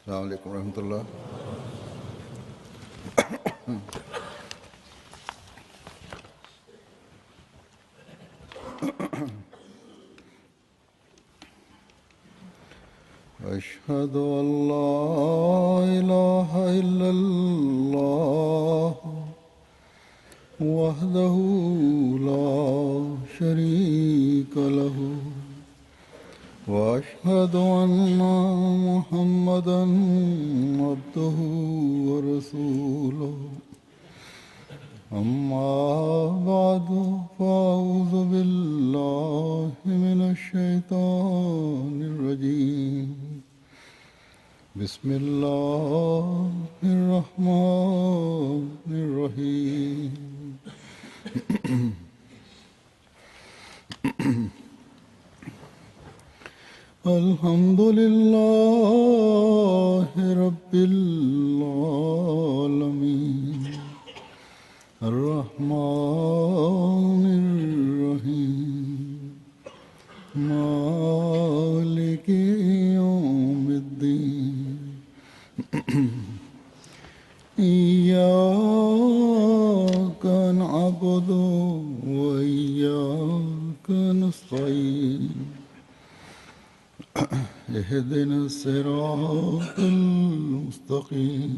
अस्सलाम वालेकुम रहमतुल्लाह। अशहदु अल्ला इलाहा इल्लल्लाह वहदहु ला शरीका लहु وأشهد أن محمدا عبده ورسوله أما بعد فأعوذ بالله من الشيطان الرجيم بسم الله الرحمن الرحيم الحمد لله رب العالمين الرحمن الرحيم مالك يوم الدين إياك نعبد وإياك نستعين اهدنا الصراط المستقيم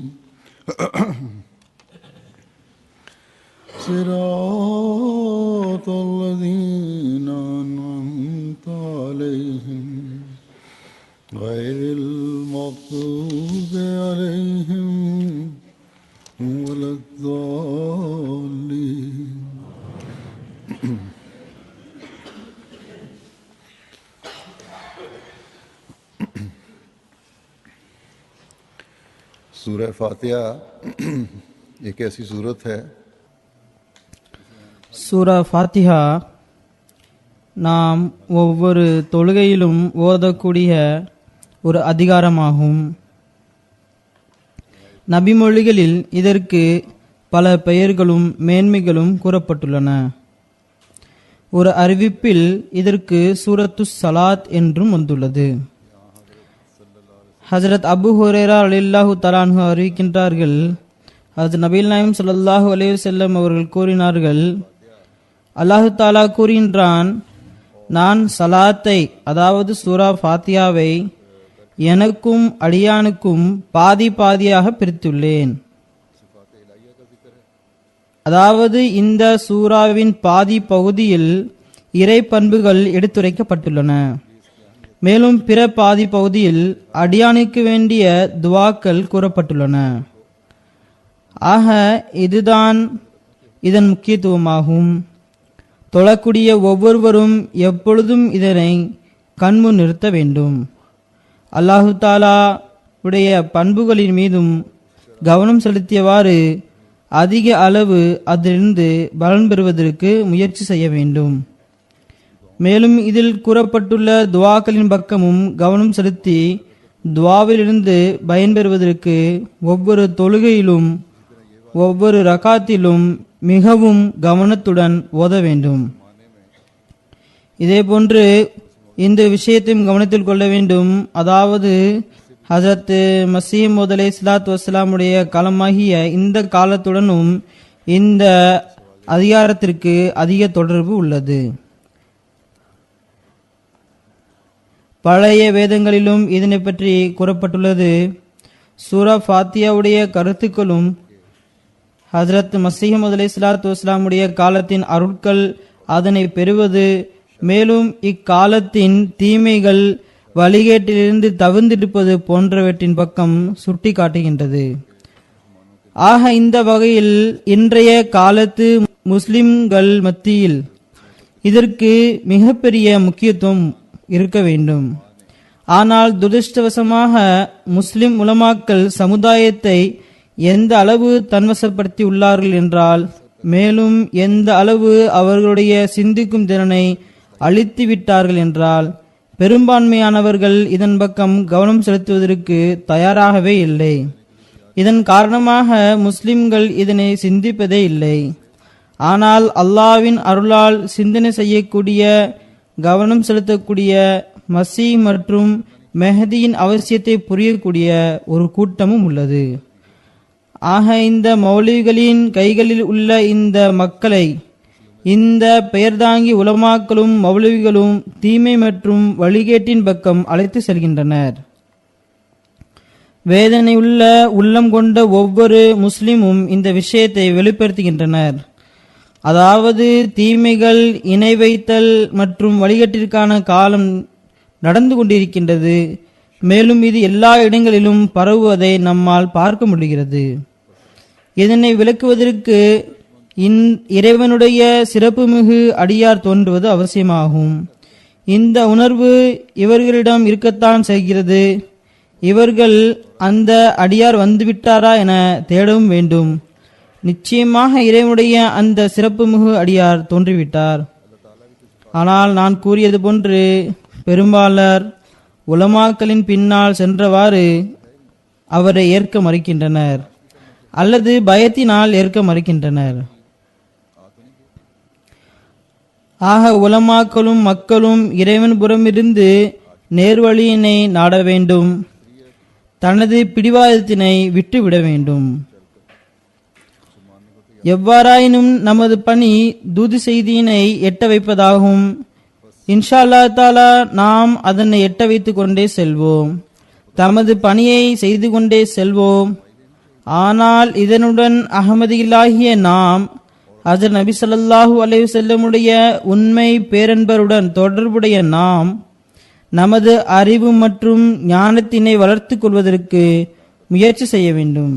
صراط الذين أنعمت عليهم غير المغضوب عليهم ولا الضالين. सूरह फातिहा एक ऐसी सूरत है சூரா ஃபாத்திஹா நாம் ஒவ்வொரு தொழுகையிலும் ஓதக்கூடிய ஒரு அதிகாரமாகும். நபிமொழிகளில் இதற்கு பல பெயர்களும் மேன்மைகளும் கூறப்பட்டுள்ளன. ஒரு அறிவிப்பில் இதற்கு சூரத்துஸ் சலாத் என்றும் வந்துள்ளது. ஹஜரத் அபு ஹுரைரா ரலியல்லாஹு தஆலா அன்ஹு அறிவிக்கின்றார்கள், ஹஜ்ரத் நபிகள் நாயகம் ஸல்லல்லாஹு அலைஹி வஸல்லம் அவர்கள் கூறினார்கள், அல்லாஹு தஆலா கூறுகின்றான், நான் சலாத்தை அதாவது சூரா ஃபாத்தியாவை எனக்கும் அடியானுக்கும் பாதி பாதியாக பிரித்துள்ளேன். அதாவது இந்த சூராவின் பாதி பகுதியில் இறை பண்புகள் எடுத்துரைக்கப்பட்டுள்ளன. மேலும் பிற பாதி பகுதியில் அடியானுக்கு வேண்டிய துவாக்கள் கூறப்பட்டுள்ளன. ஆக இதுதான் இதன் முக்கியத்துவமாகும். தொழக்கூடிய ஒவ்வொருவரும் எப்பொழுதும் இதனை கண்முன் நிறுத்த வேண்டும். அல்லாஹு தாலா உடைய பண்புகளின் மீதும் கவனம் செலுத்தியவாறு அதிக அளவு அதிலிருந்து பலன் பெறுவதற்கு முயற்சி செய்ய வேண்டும். மேலும் இதில் கூறப்பட்டுள்ள துவாக்களின் பக்கமும் கவனம் செலுத்தி துவாவிலிருந்து பயன்பெறுவதற்கு ஒவ்வொரு தொழுகையிலும் ஒவ்வொரு ரகாத்திலும் மிகவும் கவனத்துடன் ஓத வேண்டும். இதேபோன்று இந்த விஷயத்தையும் கவனத்தில் கொள்ள வேண்டும். அதாவது ஹஜரத் மஸீஹ் மவ்ஊத் அலைஹிஸ்ஸலாத்து வஸ்ஸலாமுடைய காலமாகிய இந்த காலத்துடனும் இந்த அதிகாரத்திற்கு அதிக தொடர்பு உள்ளது. பழைய வேதங்களிலும் இதனை பற்றி கூறப்பட்டுள்ளது. சூரா ஃபாத்தியாவுடைய கருத்துக்களும் ஹஜ்ரத் மஸீஹ் மவ்ஊத் அலைஹிஸ்ஸலாத்து வஸ்ஸலாமுடைய காலத்தின் அருட்கள், அதனை பெறுவது, மேலும் இக்காலத்தின் தீமைகள், வழிகேட்டிலிருந்து தவிர்ந்திருப்பது போன்றவற்றின் பக்கம் சுட்டி காட்டுகின்றது. ஆக இந்த வகையில் இன்றைய காலத்து முஸ்லிம்கள் மத்தியில் இதற்கு மிகப்பெரிய முக்கியத்துவம் இருக்க வேண்டும். ஆனால் துரதிர்ஷ்டவசமாக முஸ்லிம் உலமாக்கள் சமுதாயத்தை எந்த அளவு தன்வசப்படுத்தி உள்ளார்கள் என்றால், மேலும் எந்த அளவு அவர்களுடைய சிந்திக்கும் திறனை அழித்து விட்டார்கள் என்றால், பெரும்பான்மையானவர்கள் இதன் பக்கம் கவனம் செலுத்துவதற்கு தயாராகவே இல்லை. இதன் காரணமாக முஸ்லிம்கள் இதனை சிந்திப்பதே இல்லை. ஆனால் அல்லாஹ்வின் அருளால் சிந்தனை செய்யக்கூடிய, கவனம் செலுத்தக்கூடிய, மசீஹ் மற்றும் மெஹதியின் அவசியத்தை புரியக்கூடிய ஒரு கூட்டமும் உள்ளது. ஆக இந்த மௌலவிகளின் கைகளில் உள்ள இந்த மக்களை இந்த பெயர்தாங்கி உலமாக்களும் மௌலவிகளும் தீமை மற்றும் வழிகேட்டின் பக்கம் அழைத்து செல்கின்றனர். வேதனையுள்ள உள்ளம் கொண்ட ஒவ்வொரு முஸ்லிமும் இந்த விஷயத்தை வெளிப்படுத்துகின்றனர். அதாவது தீமைகள், இணை வைத்தல் மற்றும் வழிகேட்டிற்கான காலம் நடந்து கொண்டிருக்கின்றது. மேலும் இது எல்லா இடங்களிலும் பரவுவதை நம்மால் பார்க்க முடிகிறது. இதனை விளக்குவதற்கு இறைவனுடைய சிறப்புமிகு அடியார் தோன்றுவது அவசியமாகும். இந்த உணர்வு இவர்களிடம் இருக்கத்தான் செய்கிறது. இவர்கள் அந்த அடியார் வந்துவிட்டாரா என தேடவும் வேண்டும். நிச்சயமாக இறைவனுடைய அந்த சிறப்புமிகு அடியார் தோன்றிவிட்டார். ஆனால் நான் கூறியது போன்று பெரும்பாலர் உலமாக்களின் பின்னால் சென்றவாறு அவரை ஏற்க மறுக்கின்றனர் அல்லது பயத்தினால் ஏற்க மறுக்கின்றனர். ஆக உலமாக்களும் மக்களும் இறைவன் புறமிருந்து நேர்வழியினை நாட வேண்டும். தனது பிடிவாதத்தினை விட்டுவிட வேண்டும். எவ்வாறாயினும் நமது பணி தூது செய்தியினை எட்ட வைப்பதாகும். இன்ஷா அல்லாஹ் தஆலா நாம் அதனை எட்ட வைத்துக் கொண்டே செல்வோம். தமது பணியை செய்து கொண்டே செல்வோம். ஆனால் இதனுடன் அஹ்மதிகளாகிய நாம் ஹஜ்ரத் நபி ஸல்லல்லாஹு அலைஹி வஸல்லமுடைய உண்மை பேரன்பருடன் தொடர்புடைய நாம் நமது அறிவு மற்றும் ஞானத்தினை வளர்த்துக் கொள்வதற்கு முயற்சி செய்ய வேண்டும்.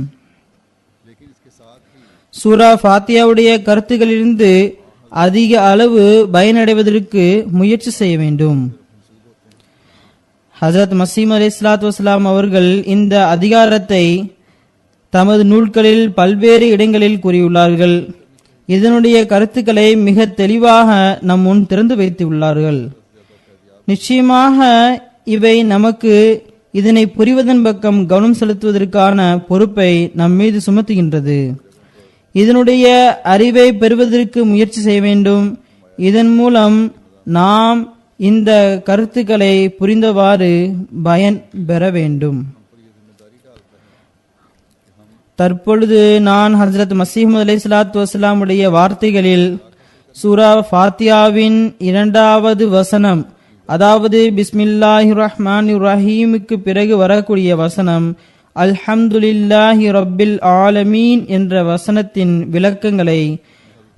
சூரா ஃபாத்தியாவுடைய கருத்துக்களிலிருந்து அதிக அளவு பயனடைவதற்கு முயற்சி செய்ய வேண்டும். ஹஜ்ரத் மஸீஹ் அலைஹிஸ்ஸலாத்து வஸ்ஸலாம் அவர்கள் இந்த அதிகாரத்தை தமது நூல்களில் பல்வேறு இடங்களில் கூறியுள்ளார்கள். இதனுடைய கருத்துக்களை மிக தெளிவாக நம் முன் திறந்து வைத்துள்ளார்கள். நிச்சயமாக இவை நமக்கு இதனை புரிவதன் பக்கம் கவனம் செலுத்துவதற்கான பொறுப்பை நம் மீது சுமத்துகின்றது. இதனுடைய அறிவை பெறுவதற்கு முயற்சி செய்ய வேண்டும். இதன் மூலம் நாம் இந்த கருத்துக்களை புரிந்தவாறு பயன் பெற வேண்டும். தற்பொழுது நான் ஹஜ்ரத் மஸீஹ் அலைஹிஸ்ஸலாத்து வஸ்ஸலாம் உடைய வார்த்தைகளில் சூரா ஃபாத்தியாவின் 2வது வசனம், அதாவது பிஸ்மில்லாஹிர் ரஹ்மானிர் ரஹீமுக்கு பிறகு வரக்கூடிய வசனம் அல்ஹம்துலில்லாஹி ரப்பில் ஆலமீன் என்ற வசனத்தின் விளக்கங்களை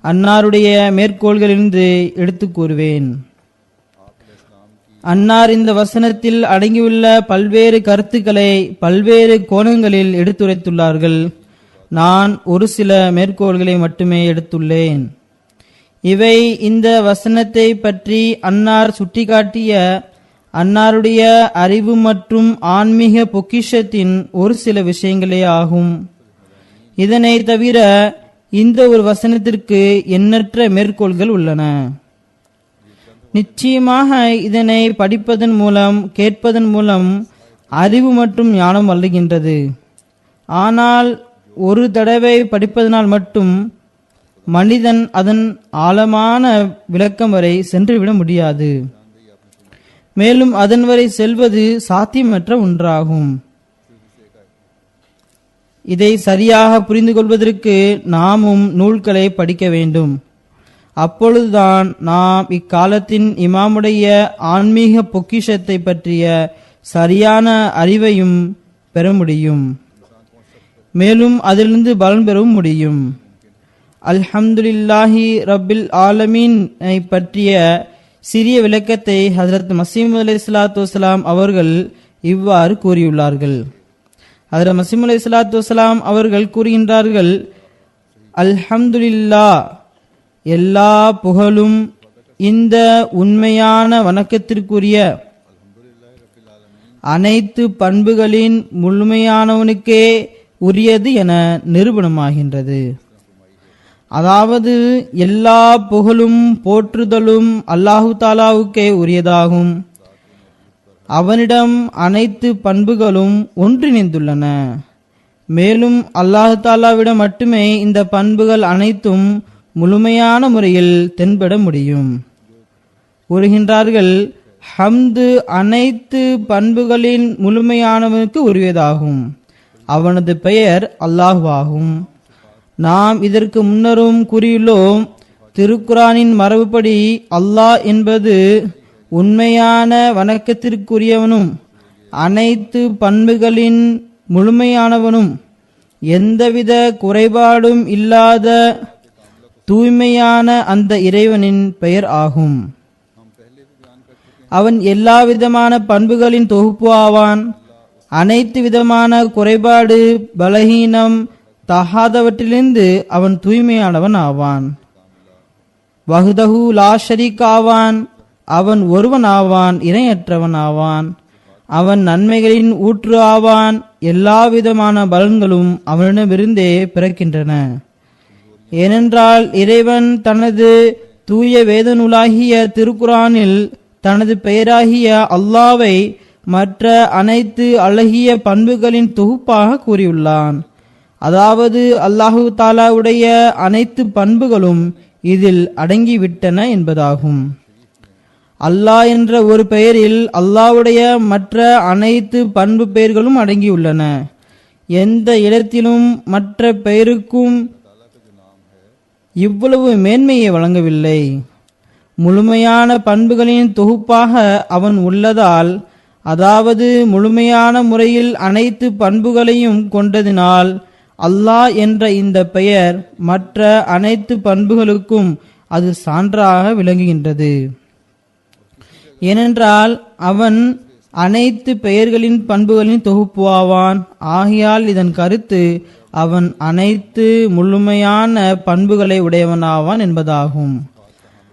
அன்னாருடைய மேற்கோள்களிலிருந்து எடுத்து கூறுவேன். அன்னார் இந்த வசனத்தில் அடங்கியுள்ள பல்வேறு கருத்துக்களை பல்வேறு கோணங்களில் எடுத்துரைத்துள்ளார்கள். நான் ஒரு சில மேற்கோள்களை மட்டுமே எடுத்துள்ளேன். இவை இந்த வசனத்தை பற்றி அன்னார் சுட்டிக்காட்டிய அன்னாருடைய அறிவு மற்றும் ஆன்மீக பொக்கிஷத்தின் ஒரு சில விஷயங்களே ஆகும். இதனை தவிர இந்த ஒரு வசனத்திற்கு எண்ணற்ற மேற்கோள்கள் உள்ளன. நிச்சயமாக இதனை படிப்பதன் மூலம் கேட்பதன் மூலம் அறிவு மற்றும் ஞானம் வளர்கின்றது. ஆனால் ஒரு தடவை படிப்பதனால் மட்டும் மனிதன் அதன் ஆழமான விளக்கம் வரை சென்றுவிட முடியாது. மேலும் அதன் வரை செல்வது சாத்தியமற்ற ஒன்றாகும். இதை சரியாக புரிந்து கொள்வதற்கு நாமும் நூல்களை படிக்க வேண்டும். அப்பொழுதுதான் நாம் இக்காலத்தின் இமாமுடைய ஆன்மீக பொக்கிஷத்தை பற்றிய சரியான அறிவையும் பெற முடியும். மேலும் அதிலிருந்து பலன் பெறவும் முடியும். அல்ஹம்துலில்லாஹி ரப்பில் ஆலமீன் பற்றிய சிறிய விளக்கத்தை ஹஜ்ரத் மஸீஹ் அலைஹிஸ்ஸலாத்து வஸ்ஸலாம் அவர்கள் இவ்வாறு கூறியுள்ளார்கள். ஹஜ்ரத் மஸீஹ் அலைஹிஸ்ஸலாத்து வஸ்ஸலாம் அவர்கள் கூறுகின்றார்கள், அல்ஹம்துலில்லாஹ், எல்லா புகழும் இந்த உண்மையான வணக்கத்திற்குரிய அனைத்து பண்புகளின் முழுமையானவனுக்கே உரியது என நிரூபணமாகின்றது. அதாவது எல்லா புகழும் போற்றுதலும் அல்லாஹு தாலாவுக்கே உரியதாகும். அவனிடம் அனைத்து பண்புகளும் ஒன்றிணைந்துள்ளன. மேலும் அல்லாஹு தாலாவிடம் மட்டுமே இந்த பண்புகள் அனைத்தும் முழுமையான முறையில் தென்பட முடியும். கூறுகின்றார்கள், ஹம்து அனைத்து பண்புகளின் முழுமையானவனுக்கு உரியதாகும். அவனது பெயர் அல்லாஹ்வாகும். நாம் இதற்கு முன்னரும் கூறியுள்ளோம், திருக்குரானின் மரபுப்படி அல்லாஹ் என்பது உண்மையான வணக்கத்திற்குரியவனும் அனைத்து பண்புகளின் முழுமையானவனும் எந்தவித குறைபாடும் இல்லாத தூய்மையான அந்த இறைவனின் பெயர் ஆகும். அவன் எல்லா விதமான பண்புகளின் தொகுப்பு ஆவான். அனைத்து விதமான குறைபாடு பலகீனம் தகாதவற்றிலிருந்து அவன் தூய்மையானவன் ஆவான். வஹ்தஹு லா ஷரீக் ஆவான். அவன் ஒருவன் ஆவான், இணையற்றவன் ஆவான். அவன் நன்மைகளின் ஊற்று ஆவான். எல்லா விதமான பலன்களும் அவனிடமிருந்தே பிறக்கின்றன. ஏனென்றால் இறைவன் தனது தூய வேத நூலாகிய திருக்குரானில் தனது பெயராகிய அல்லாவை மற்ற அனைத்து அழகிய பண்புகளின் தொகுப்பாக கூறியுள்ளான். அதாவது அல்லாஹு தாலாவுடைய அனைத்து பண்புகளும் இதில் அடங்கிவிட்டன என்பதாகும். அல்லாஹ் என்ற ஒரு பெயரில் அல்லாஹ்வுடைய மற்ற அனைத்து பண்பு பெயர்களும் அடங்கியுள்ளன. எந்த இடத்திலும் மற்ற பெயருக்கும் இவ்வளவு மேன்மையை வழங்கவில்லை. முழுமையான பண்புகளின் தொகுப்பாக அவன் உள்ளதால், அதாவது முழுமையான முறையில் அனைத்து பண்புகளையும் கொண்டதினால் அல்லாஹ் என்ற இந்த பெயர் மற்ற அனைத்து பண்புகளுக்கும் அது சான்றாக விளங்குகின்றது. ஏனென்றால் அவன் அனைத்து பெயர்களின் பண்புகளின் தொகுப்பு ஆவான். ஆகையால் இதன் கருத்து அவன் அனைத்து முழுமையான பண்புகளை உடையவனாவான் என்பதாகும்.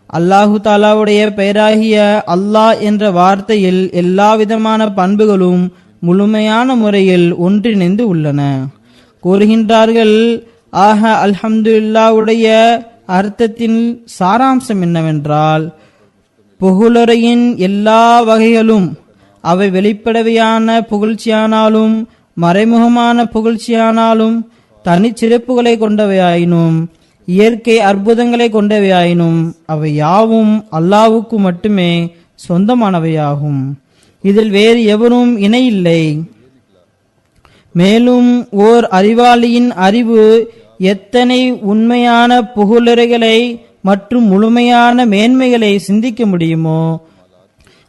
அல்லாஹு தாலாவுடைய பெயராகிய அல்லாஹ் என்ற வார்த்தையில் எல்லா விதமான பண்புகளும் முழுமையான முறையில் ஒன்றிணைந்து உள்ளன. கூறுகின்றார்கள், ஆக அல்ஹம்துலில்லாஹ்வுடைய அர்த்தத்தின் சாராம்சம் என்னவென்றால், புகழுரையின் எல்லா வகைகளும், அவை வெளிப்படவையான புகழ்ச்சியானாலும் மறைமுகமான புகழ்ச்சியானாலும் தனிச்சிறப்புகளை கொண்டவையாயினும் இயற்கை அற்புதங்களை கொண்டவையாயினும் அவை யாவும் அல்லாஹ்வுக்கு மட்டுமே சொந்தமானவையாகும். இதில் வேறு எவரும் இணையில்லை. மேலும் ஓர் அறிவாளியின் அறிவு எத்தனை உண்மையான புகழுரைகளை மற்றும் முழுமையான மேன்மைகளை சிந்திக்க முடியுமோ,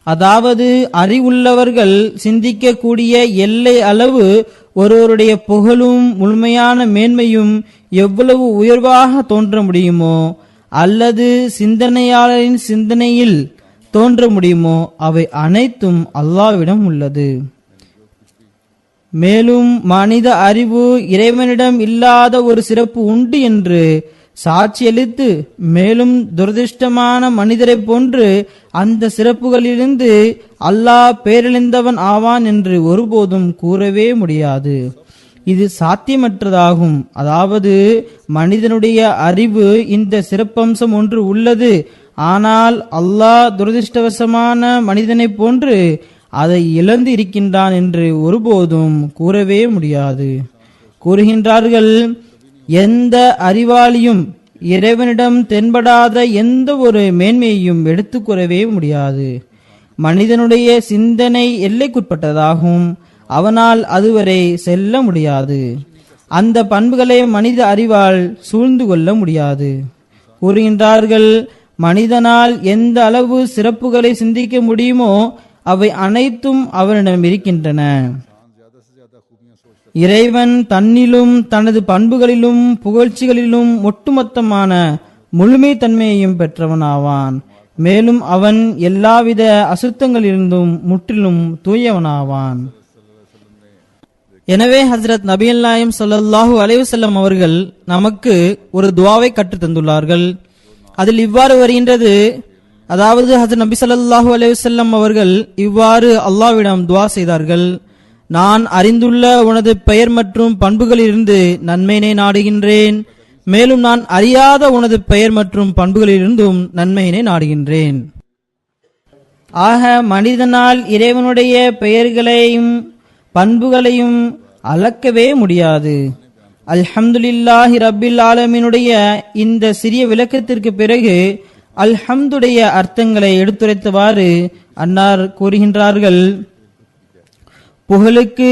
அதாவது அறிவுள்ளவர்கள் சிந்திக்கக்கூடிய எல்லை அளவு ஒருவருடைய புகழும் முழுமையான மேன்மையும் எவ்வளவு உயர்வாக தோன்ற முடியுமோ, அல்லது சிந்தனையாளரின் சிந்தனையில் தோன்ற முடியுமோ, அவை அனைத்தும் அல்லாஹ்விடம் உள்ளது. மேலும் மனித அறிவு இறைவனிடம் இல்லாத ஒரு சிறப்பு உண்டு என்று சாட்சியளித்து, மேலும் துரதிருஷ்டமான மனிதரை போன்று அந்த சிறப்புகளிலிருந்து அல்லாஹ் பேரழிந்தவன் ஆவான் என்று ஒருபோதும் கூறவே முடியாது. இது சாத்தியமற்றதாகும். அதாவது மனிதனுடைய அறிவு இந்த சிறப்பம்சம் ஒன்று உள்ளது, ஆனால் அல்லாஹ் துரதிருஷ்டவசமான மனிதனை போன்று அதை இழந்து இருக்கின்றான் என்று ஒருபோதும் கூறவே முடியாது. கூறுகின்றார்கள், எந்த அறிவாளியும் இறைவனிடம் தென்படாத எந்த ஒரு மேன்மையையும் எடுத்துக் கூறவே முடியாது. மனிதனுடைய சிந்தனை எல்லைக்குட்பட்டதாகும். அவனால் அதுவரை செல்ல முடியாது. அந்த பண்புகளை மனித அறிவால் சூழ்ந்து கொள்ள முடியாது. கூறுகின்றார்கள், மனிதனால் எந்த அளவு சிறப்புகளை சிந்திக்க முடியுமோ அவை அனைத்தும் அவனிடம் இருக்கின்றன. இறைவன் தன்னிலும் தனது பண்புகளிலும் புகழ்ச்சிகளிலும் ஒட்டுமொத்தமான முழுமை தன்மையையும் பெற்றவனாவான். மேலும் அவன் எல்லாவித அசுத்தங்களிலிருந்தும் முற்றிலும் தூயவனாவான். எனவே ஹஜ்ரத் நபிகள் நாயகம் ஸல்லல்லாஹு அலைஹி வஸல்லம் அவர்கள் நமக்கு ஒரு துஆவை கற்றுத் தந்துள்ளார்கள். அதில் இவ்வாறு வருகின்றது, அதாவது ஹஜ்ரத் நபி ஸல்லல்லாஹு அலைஹி வஸல்லம் அவர்கள் இவ்வாறு அல்லாஹ்விடம் துஆ செய்தார்கள்: நான் அறிந்துள்ள உனது பெயர் மற்றும் பண்புகளிலிருந்து நன்மையினை நாடுகின்றேன். மேலும் நான் அறியாத உனது பெயர் மற்றும் பண்புகளிலிருந்தும் நன்மையினை நாடுகின்றேன். ஆக மனிதனால் இறைவனுடைய பெயர்களையும் பண்புகளையும் அளக்கவே முடியாது. அல்ஹம்துலில்லாஹி ரப்பில் ஆலமீனுடைய இந்த சிறிய விளக்கத்திற்கு பிறகு அல்ஹம்துடைய அர்த்தங்களை எடுத்துரைத்தவாறு அன்னார் கூறுகின்றார்கள், புகழுக்கு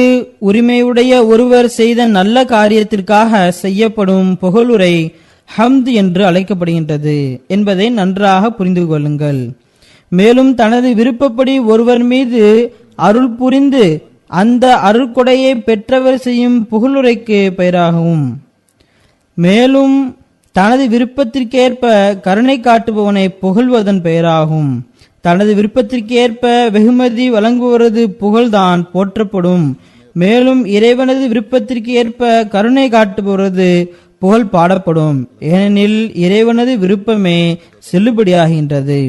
உரிமையுடைய ஒருவர் செய்த நல்ல காரியத்திற்காக செய்யப்படும் புகழுரை ஹம்த் என்று அழைக்கப்படுகின்றது என்பதை நன்றாக புரிந்து கொள்ளுங்கள். மேலும் தனது விருப்பப்படி ஒருவர் மீது அருள் புரிந்து அந்த அருள்கொடையை பெற்றவர் செய்யும் புகழுரைக்கு பெயராகவும், மேலும் தனது விருப்பத்திற்கேற்ப கருணை காட்டுபவனை புகழ்வதன் பெயராகும். தனது விருப்பத்திற்கேற்ப வெகுமதி வழங்குவரது புகழ்தான் போற்றப்படும். மேலும் இறைவனது விருப்பத்திற்கு ஏற்ப கருணை காட்டுபவரது புகழ் பாடப்படும். ஏனெனில் இறைவனது விருப்பமே செல்லுபடியாகின்றது.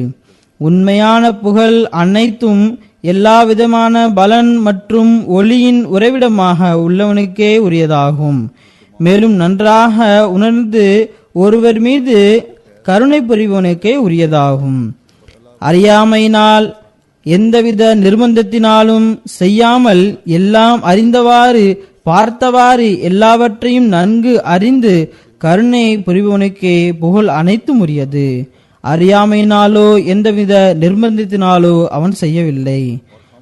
உண்மையான புகழ் அனைத்தும் எல்லா விதமான பலன் மற்றும் ஒளியின் உறைவிடமாக உள்ளவனுக்கே உரியதாகும். மேலும் நன்றாக உணர்ந்து ஒருவர் மீது கருணை புரிபவனுக்கே உரியதாகும். அறியாமையினால் எந்தவித நிர்பந்தத்தினாலும் செய்யாமல் எல்லாம் அறிந்தவாறு பார்த்தவாறு எல்லாவற்றையும் நன்கு அறிந்து கருணை புரிபவனுக்கே புகழ் அனைத்தும் உரியது. அறியாமையினாலோ எந்தவித நிர்பந்தத்தினாலோ அவன் செய்யவில்லை.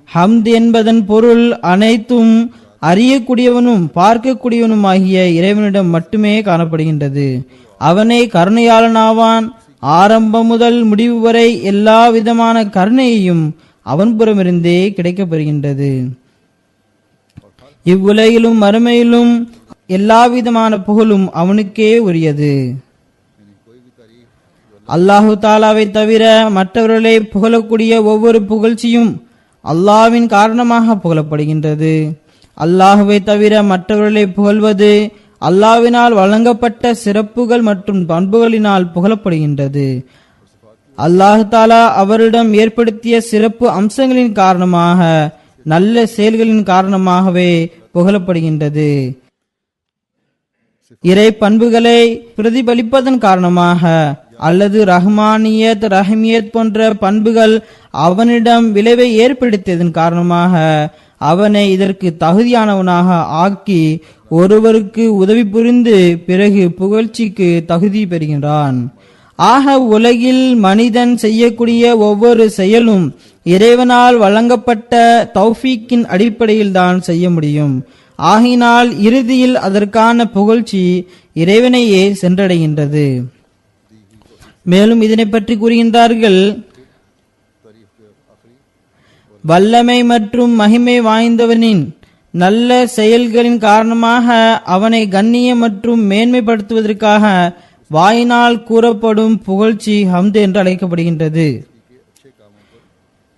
ஹம்த் என்பதன் பொருள் அனைத்தும் அறியக்கூடியவனும் பார்க்கக்கூடியவனும் ஆகிய இறைவனிடம் மட்டுமே காணப்படுகின்றது. அவனே கருணையாளனாவான். ஆரம்பம் முதல் முடிவு வரை எல்லா விதமான கருணையையும் அவன் புறமிருந்தே கிடைக்கப்பெறுகின்றது. இவ்வுலகிலும் மறுமையிலும் எல்லா விதமான புகழும் அவனுக்கே உரியது. அல்லாஹு தாலாவை தவிர மற்றவர்களை புகழக்கூடிய ஒவ்வொரு புகழ்ச்சியும் அல்லாஹ்வின் காரணமாக புகழப்படுகின்றது. அல்லாஹுவை தவிர மற்றவர்களை புகழ்வது அல்லாஹ்வினால் வழங்கப்பட்ட சிறப்புகள் மற்றும் பண்புகளினால் புகழப்படுகின்றது. அல்லாஹு தாலா அவரிடம் ஏற்படுத்திய சிறப்பு அம்சங்களின் காரணமாக, நல்ல செயல்களின் காரணமாகவே புகழப்படுகின்றது. இறை பண்புகளை பிரதிபலிப்பதன் காரணமாக அல்லது ரஹ்மானியத் ரஹீமியத் போன்ற பண்புகள் அவனிடம் விளைவை ஏற்படுத்தியதன் காரணமாக அவனை இதற்கு தகுதியானவனாக ஆக்கி ஒருவருக்கு உதவி புரிந்து பிறகு புகழ்ச்சிக்கு தகுதி பெறுகின்றான். ஆக உலகில் மனிதன் செய்யக்கூடிய ஒவ்வொரு செயலும் இறைவனால் வழங்கப்பட்ட தௌஃபீக்கின் அடிப்படையில் தான் செய்ய முடியும். ஆகினால் இறுதியில் அதற்கான புகழ்ச்சி இறைவனையே சென்றடைகின்றது. மேலும் இதனை பற்றி கூறுகின்றார்கள், வல்லமை மற்றும் மகிமை வாய்ந்தவனின் நல்ல செயல்களின் காரணமாக அவனை கண்ணியம் மற்றும் மேன்மைப்படுத்துவதற்காக வாயினால் கூறப்படும் புகழ்ச்சி ஹம்து என்று அழைக்கப்படுகின்றது.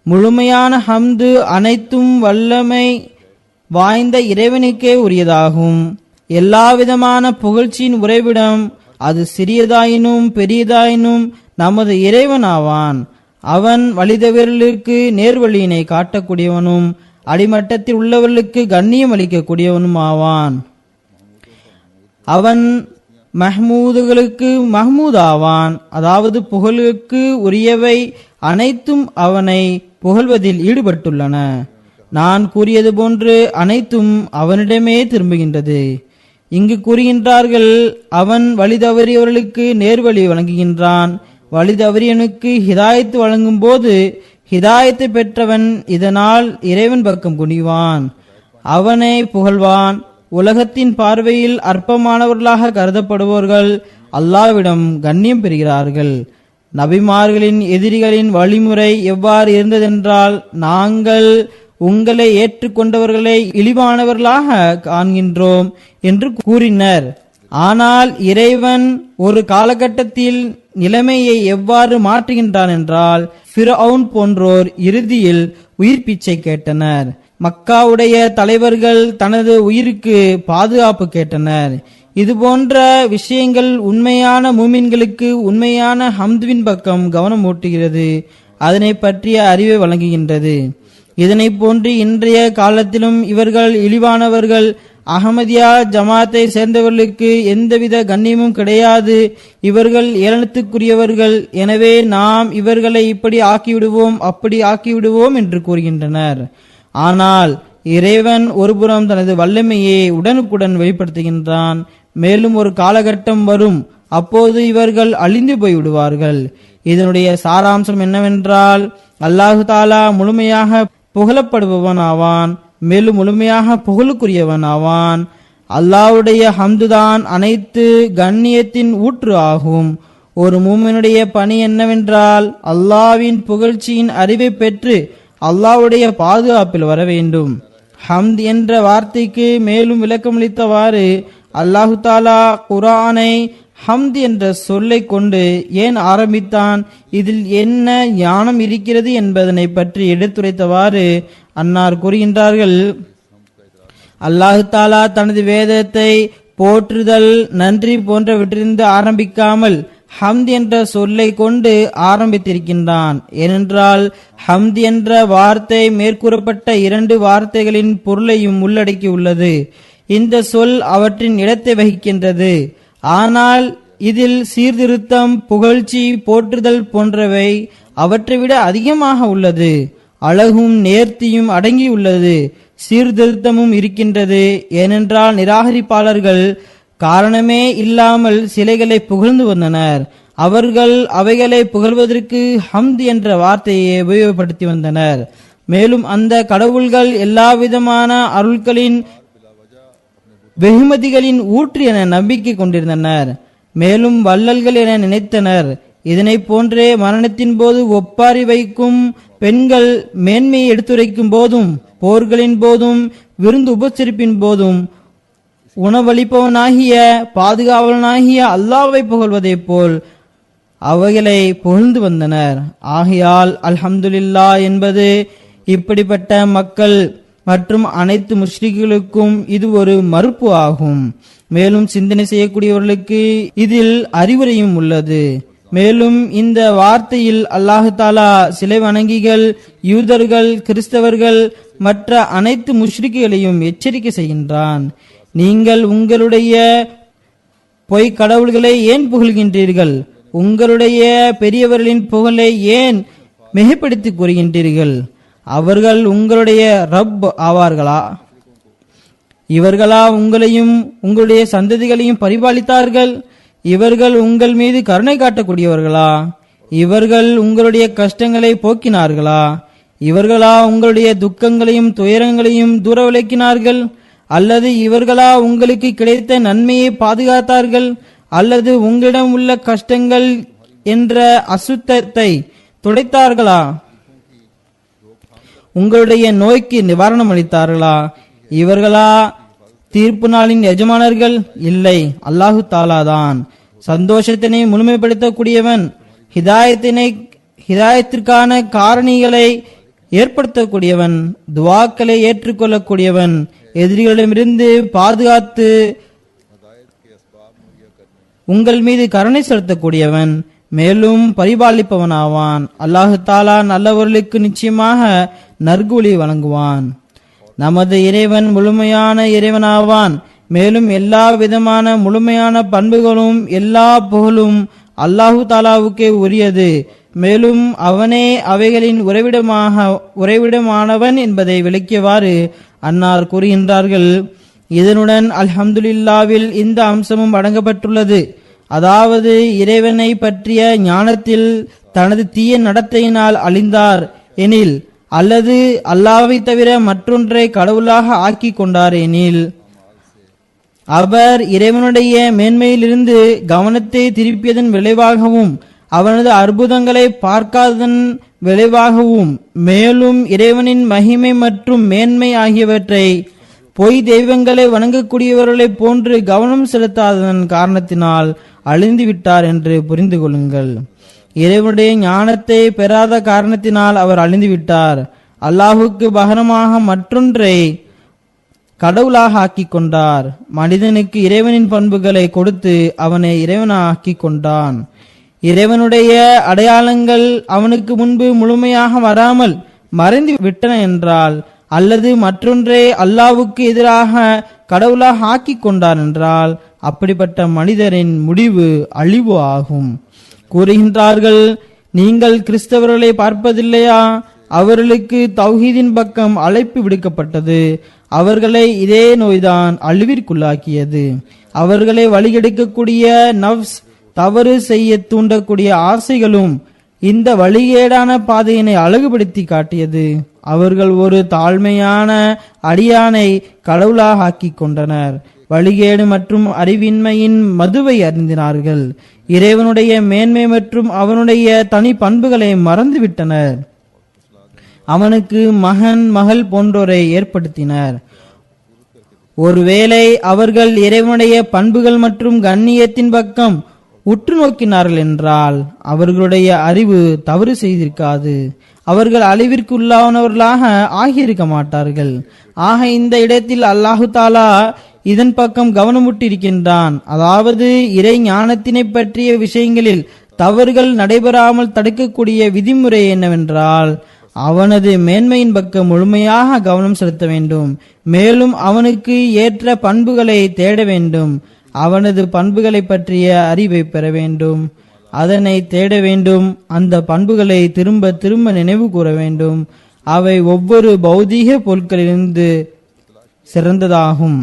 முழுமையான ஹம்து அனைத்தும் வல்லமை வாய்ந்த இறைவனுக்கே உரியதாகும். எல்லாவிதமான புகழ்ச்சியின் உறைவிடம் அது சிறியதாயினும் பெரியதாயினும் நமது இறைவன் ஆவான். அவன் வழிதவர்களுக்கு நேர்வழியினை காட்டக்கூடியவனும் அடிமட்டத்தில் உள்ளவர்களுக்கு கண்ணியம் அளிக்கக்கூடியவனும் ஆவான். அவன் மஹ்மூதுகளுக்கு மஹ்மூத் ஆவான். அதாவது புகழுக்கு உரியவை அனைத்தும் அவனை புகழ்வதில் ஈடுபட்டுள்ளன. நான் கூறியது போன்று அனைத்தும் அவனிடமே திரும்புகின்றது. இங்கு கூறுகின்றார்கள், அவன் வழிதவறியவர்களுக்கு நேர்வழி வழங்குகின்றான். வழிதவறியனுக்கு ஹிதாயத்து வழங்கும் போது ஹிதாயத்தை பெற்றவன் இதனால் இறைவன் பக்கம் குனிவான், அவனை புகழ்வான். உலகத்தின் பார்வையில் அற்பமானவர்களாக கருதப்படுபவர்கள் அல்லாஹ்விடம் கண்ணியம் பெறுகிறார்கள். நபிமார்களின் எதிரிகளின் வழிமுறை எவ்வாறு இருந்ததென்றால், நாங்கள் உங்களை ஏற்றுக்கொண்டவர்களை இழிவானவர்களாக காண்கின்றோம் என்று கூறினர். ஆனால் இறைவன் ஒரு காலகட்டத்தில் நிலைமையை எவ்வாறு மாற்றுகின்றான் என்றால், ஃபிரௌன் போன்றோர் இறுதியில் உயிர் பிச்சை கேட்டனர். மக்காவுடைய தலைவர்கள் தனது உயிருக்கு பாதுகாப்பு கேட்டனர். இது போன்ற விஷயங்கள் உண்மையான மூமின்களுக்கு உண்மையான ஹம்துவின் பக்கம் கவனம் ஊட்டுகிறது, அதனை பற்றிய அறிவை வழங்குகின்றது. இதனை போன்று இன்றைய காலத்திலும் இவர்கள் இழிவானவர்கள், அகமதியா ஜமாத்தை சேர்ந்தவர்களுக்கு எந்தவித கண்ணியமும் கிடையாது, இவர்கள் ஏளனத்துக்குரியவர்கள், எனவே நாம் இவர்களை இப்படி ஆக்கிவிடுவோம் அப்படி ஆக்கிவிடுவோம் என்று கூறுகின்றனர். ஆனால் இறைவன் ஒருபுறம் தனது வல்லமையை உடனுக்குடன் வெளிப்படுத்துகின்றான். மேலும் ஒரு காலகட்டம் வரும், அப்போது இவர்கள் அழிந்து போய்விடுவார்கள். இதனுடைய சாராம்சம் என்னவென்றால், அல்லாஹு தாலா முழுமையாக புகழப்படுபவன் ஆவான், மேலும் முழுமையாக புகழுக்குரியவன் ஆவான். அல்லாஹ்வுடைய ஹம்துதான் அனைத்து கண்ணியத்தின் ஊற்று ஆகும். ஒரு மூமினுடைய பணி என்னவென்றால் அல்லாஹ்வின் புகழ்ச்சியின் அறிவை பெற்று அல்லாஹ்வுடைய பாதுகாப்பில் வர வேண்டும். ஹம்த் என்ற வார்த்தைக்கு மேலும் விளக்கமளித்தவாறு அல்லாஹு தாலா குர்ஆனை ஹம்த் என்ற சொல்லை கொண்டு ஏன் ஆரம்பித்தான், இதில் என்ன ஞானம் இருக்கிறது என்பதனை பற்றி எடுத்துரைத்தவாறு அன்னார் கூறுகின்றார்கள், அல்லாஹு தாலா தனது வேதத்தை போற்றுதல் நன்றி போன்றவற்றிலிருந்து ஆரம்பிக்காமல் ஹம்த் என்ற சொல்லை கொண்டு ஆரம்பித்திருக்கின்றான். ஏனென்றால் ஹம்த் என்ற வார்த்தை மேற்கூறப்பட்ட 2 வார்த்தைகளின் பொருளையும் உள்ளடக்கி உள்ளது. இந்த சொல் அவற்றின் இடத்தை வகிக்கின்றது. ஆனால் இதில் சீர்திருத்தம், புகழ்ச்சி, போற்றுதல் போன்றவை அவற்றை விட அதிகமாக உள்ளது. அழகும் நேர்த்தியும் அடங்கியுள்ளது, சீர்திருத்தமும் இருக்கின்றது. ஏனென்றால் நிராகரிப்பாளர்கள் காரணமே இல்லாமல் சிலைகளை புகழ்ந்து வந்தனர். அவர்கள் அவைகளை புகழ்வதற்கு ஹம்த் என்ற வார்த்தையை உபயோகப்படுத்தி வந்தனர். மேலும் அந்த கடவுள்கள் எல்லாவிதமான அருள்களின் வெகுமதிகளின் ஊற்று என நம்பிக்கை கொண்டிருந்தனர். மேலும் வள்ளல்கள் என நினைத்தனர். இதனை போன்றே மரணத்தின் போது ஒப்பாரி வைக்கும் பெண்கள் மேன்மையை எடுத்துரைக்கும் போதும், போர்களின் போதும், விருந்து உபசரிப்பின் போதும் உணவளிப்பவனாகிய பாதுகாவலனாகிய அல்லாஹ்வை புகழ்வதை போல் அவைகளை புகழ்ந்து வந்தனர். ஆகையால் அல்ஹம்துலில்லாஹ் என்பது இப்படிப்பட்ட மக்கள் மற்றும் அனைத்து முஸ்லிம்களுக்கும் இது ஒரு மறுப்பு ஆகும். மேலும் சிந்தனை செய்யக்கூடியவர்களுக்கு இதில் அறிவுரையும் உள்ளது. மேலும் இந்த வார்த்தையில் அல்லாஹு தாலா சிலை வணங்கிகள், யூதர்கள், கிறிஸ்தவர்கள் மற்ற அனைத்து முஷ்ரிக்குகளையும் எச்சரிக்கை செய்கின்றான். நீங்கள் உங்களுடைய பொய் கடவுள்களை ஏன் புகழ்கின்றீர்கள்? உங்களுடைய பெரியவர்களின் புகழை ஏன் மிகைப்படுத்தி கூறுகின்றீர்கள்? அவர்கள் உங்களுடைய ரப் ஆவார்களா? இவர்களா உங்களையும் உங்களுடைய சந்ததிகளையும் பரிபாலித்தார்கள்? இவர்கள் உங்கள் மீது கருணை காட்டக்கூடியவர்களா? இவர்கள் உங்களுடைய கஷ்டங்களை போக்கினார்களா? இவர்களா உங்களுடைய துக்கங்களையும் துயரங்களையும் தூர விலக்கினார்கள்? அல்லது இவர்களா உங்களுக்கு கிடைத்த நன்மையை பாதுகாத்தார்கள்? அல்லது உங்களிடம் உள்ள கஷ்டங்கள் என்ற அசுத்தத்தை துடைத்தார்களா? உங்களுடைய நோய்க்கு நிவாரணம் அளித்தார்களா? இவர்களா தீர்ப்பு நாளின் எஜமானர்கள்? இல்லை, அல்லாஹு தாலா தான். சந்தோஷத்தினை முழுமைப்படுத்தக்கூடியவன், ஹிதாயத்திற்கான காரணிகளை ஏற்படுத்தக்கூடியவன், துவாக்களை ஏற்றுக்கொள்ளக்கூடியவன், எதிரிகளிடமிருந்து பாதுகாத்து உங்கள் மீது கருணை செலுத்தக்கூடியவன், மேலும் பரிபாலிப்பவனாவான். அல்லாஹு தாலா நல்லவர்களுக்கு நிச்சயமாக நற்கூலி வழங்குவான். நமது இறைவன் முழுமையான இறைவனாவான். மேலும் எல்லா விதமான முழுமையான பண்புகளும் எல்லா புகழும் அல்லாஹு தாலாவுக்கே உரியது. மேலும் அவனே அவைகளின் உறைவிடமானவன் என்பதை விளக்கியவாறு அன்னார் கூறுகின்றார்கள், இதனுடன் அல்ஹம்துலில்லாவில் இந்த அம்சமும் அடங்கப்பட்டுள்ளது. அதாவது இறைவனை பற்றிய ஞானத்தில் தனது தீய நடத்தையினால் அழிந்தார் எனில், அல்லது அல்லாஹ்வை தவிர மற்றொன்றை கடவுளாக ஆக்கி கொண்டார் எனில், அவர் இறைவனுடைய மேன்மையிலிருந்து கவனத்தை திருப்பியதன் விளைவாகவும் அவனது அற்புதங்களை பார்க்காததன் விளைவாகவும், மேலும் இறைவனின் மகிமை மற்றும் மேன்மை ஆகியவற்றை பொய் தெய்வங்களை வணங்கக்கூடியவர்களை போன்று கவனம் செலுத்தாததன் காரணத்தினால் அழிந்து விட்டார் என்று புரிந்து கொள்ளுங்கள். இறைவனுடைய ஞானத்தை பெறாத காரணத்தினால் அவர் அழிந்து விட்டார். அல்லாஹுக்கு பகரமாக மற்றொன்றை கடவுளாக ஆக்கி கொண்டார். மனிதனுக்கு இறைவனின் பண்புகளை கொடுத்து அவனை இறைவனாக ஆக்கி கொண்டான். இறைவனுடைய அடையாளங்கள் அவனுக்கு முன்பு முழுமையாக வராமல் மறைந்து விட்டன என்றால், அல்லது மற்றொன்றை அல்லாஹ்வுக்கு எதிராக கடவுளாக ஆக்கி கொண்டார் என்றால், அப்படிப்பட்ட மனிதரின் முடிவு அழிவு ஆகும். கூறுகின்றார்கள், நீங்கள் கிறிஸ்தவர்களை பார்ப்பதில்லையா? அவர்களுக்கு தௌஹீதின் பக்கம் அழைப்பு விடுக்கப்பட்டது. அவர்களை இதே நோய்தான் அழிவிற்குள்ளாக்கியது. அவர்களை வழிகெடுக்கக்கூடிய நவ்ஸ், தவறு செய்ய தூண்டக்கூடிய ஆசைகளும் இந்த வழிகேடான பாதையினை அழகுபடுத்தி காட்டியது. அவர்கள் ஒரு தாழ்மையான அடியானை கடவுளாக ஆக்கிக் கொண்டனர். வழிகேடு மற்றும் அறிவின்மையின் மதுவை அருந்தினார்கள். இறைவனுடைய மேன்மை மற்றும் அவனுடைய தனி பண்புகளை மறந்துவிட்டனர். அவனுக்கு மகன் மகள் போன்றோரை ஏற்படுத்தினர். ஒருவேளை அவர்கள் இறைவனுடைய பண்புகள் மற்றும் கண்ணியத்தின் பக்கம் உற்று நோக்கினார்கள் என்றால் அவர்களுடைய அறிவு தவறு செய்திருக்காது. அவர்கள் அழிவிற்கு உள்ளானவர்களாக ஆகியிருக்க மாட்டார்கள். ஆக இந்த இடத்தில் அல்லாஹு தாலா இதன் பக்கம் கவனமுட்டிருக்கின்றான். அதாவது இறை ஞானத்தினை பற்றிய விஷயங்களில் தவறுகள் நடைபெறாமல் தடுக்கக்கூடிய விதிமுறை என்னவென்றால் அவனது மேன்மையின் பக்கம் முழுமையாக கவனம் செலுத்த வேண்டும். மேலும் அவனுக்கு ஏற்ற பண்புகளை தேட வேண்டும். அவனது பண்புகளை பற்றிய அறிவை பெற வேண்டும். அதனை தேட வேண்டும். அந்த பண்புகளை திரும்ப திரும்ப நினைவு கூற வேண்டும். அவை ஒவ்வொரு பௌதீக பொருட்களிலிருந்து சிறந்ததாகும்.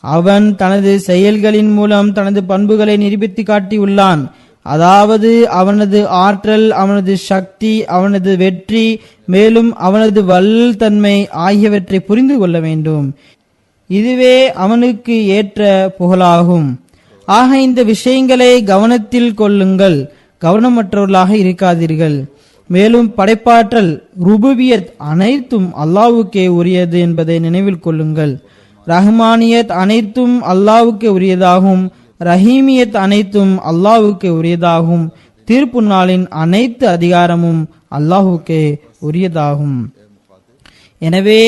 அவன் தனது செயல்களின் மூலம் தனது பண்புகளை நிரூபித்து காட்டியுள்ளான். அதாவது அவனது ஆற்றல், அவனது சக்தி, அவனது வெற்றி, மேலும் அவனது வல்லல் தன்மை ஆகியவற்றை புரிந்து கொள்ள வேண்டும். இதுவே அவனுக்கு ஏற்ற புகழாகும். ஆக இந்த விஷயங்களை கவனத்தில் கொள்ளுங்கள். கவனமற்றவர்களாக இருக்காதீர்கள். மேலும் படைப்பாற்றல், ருபூபியத் அனைத்தும் அல்லாஹ்வுக்கே உரியது என்பதை நினைவில் கொள்ளுங்கள். ரஹ்மானியத் அனைத்தும் அல்லாஹ்வுக்கே உரியதாகும். ரஹீமியத் அனைத்தும் அல்லாஹ்வுக்கே உரியதாகும். தீர்ப்பு நாளின் அனைத்து அதிகாரமும் அல்லாஹ்வுக்கே உரியதாகும். எனவே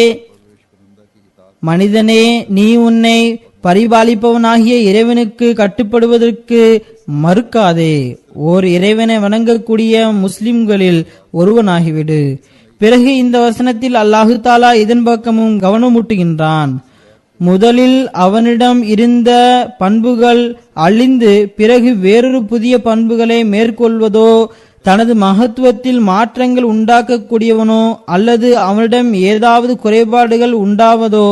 மனிதனே, நீ உன்னை பரிபாலிப்பவனாகிய இறைவனுக்கு கட்டுப்படுவதற்கு மறுக்காதே. ஓர் இறைவனை வணங்கக்கூடிய முஸ்லிம்களில் ஒருவனாகிவிடு. பிறகு இந்த வசனத்தில் அல்லாஹு தாலா இதன் பக்கமும் கவனமூட்டுகின்றான். முதலில் அவனிடம் இருந்த பண்புகள் அழிந்து பிறகு வேறொரு புதிய பண்புகளை மேற்கொள்வதோ, தனது மகத்துவத்தில் மாற்றங்கள் உண்டாக்கக்கூடியவனோ அல்லது அவனிடம் ஏதாவது குறைபாடுகள் உண்டாவதோ,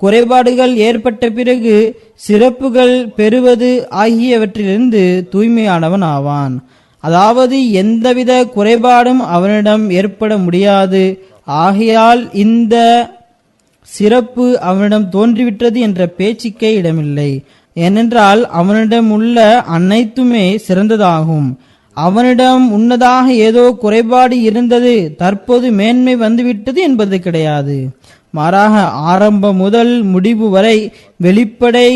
குறைபாடுகள் ஏற்பட்ட பிறகு சிறப்புகள் பெறுவது ஆகியவற்றிலிருந்து தூய்மையானவன் ஆவான். அதாவது எந்தவித குறைபாடும் அவனிடம் ஏற்பட முடியாது. ஆகையால் இந்த சிறப்பு அவனிடம் தோன்றிவிட்டது என்ற பேச்சுக்கே இடமில்லை. ஏனென்றால் அவனிடம் உள்ள அனைத்துமே சிறந்ததாகும். அவனிடம் முன்னதாக ஏதோ குறைபாடு இருந்தது, தற்போது மேன்மை வந்துவிட்டது என்பது கிடையாது. மாறாக ஆரம்பம் முதல் முடிவு வரை வெளிப்படை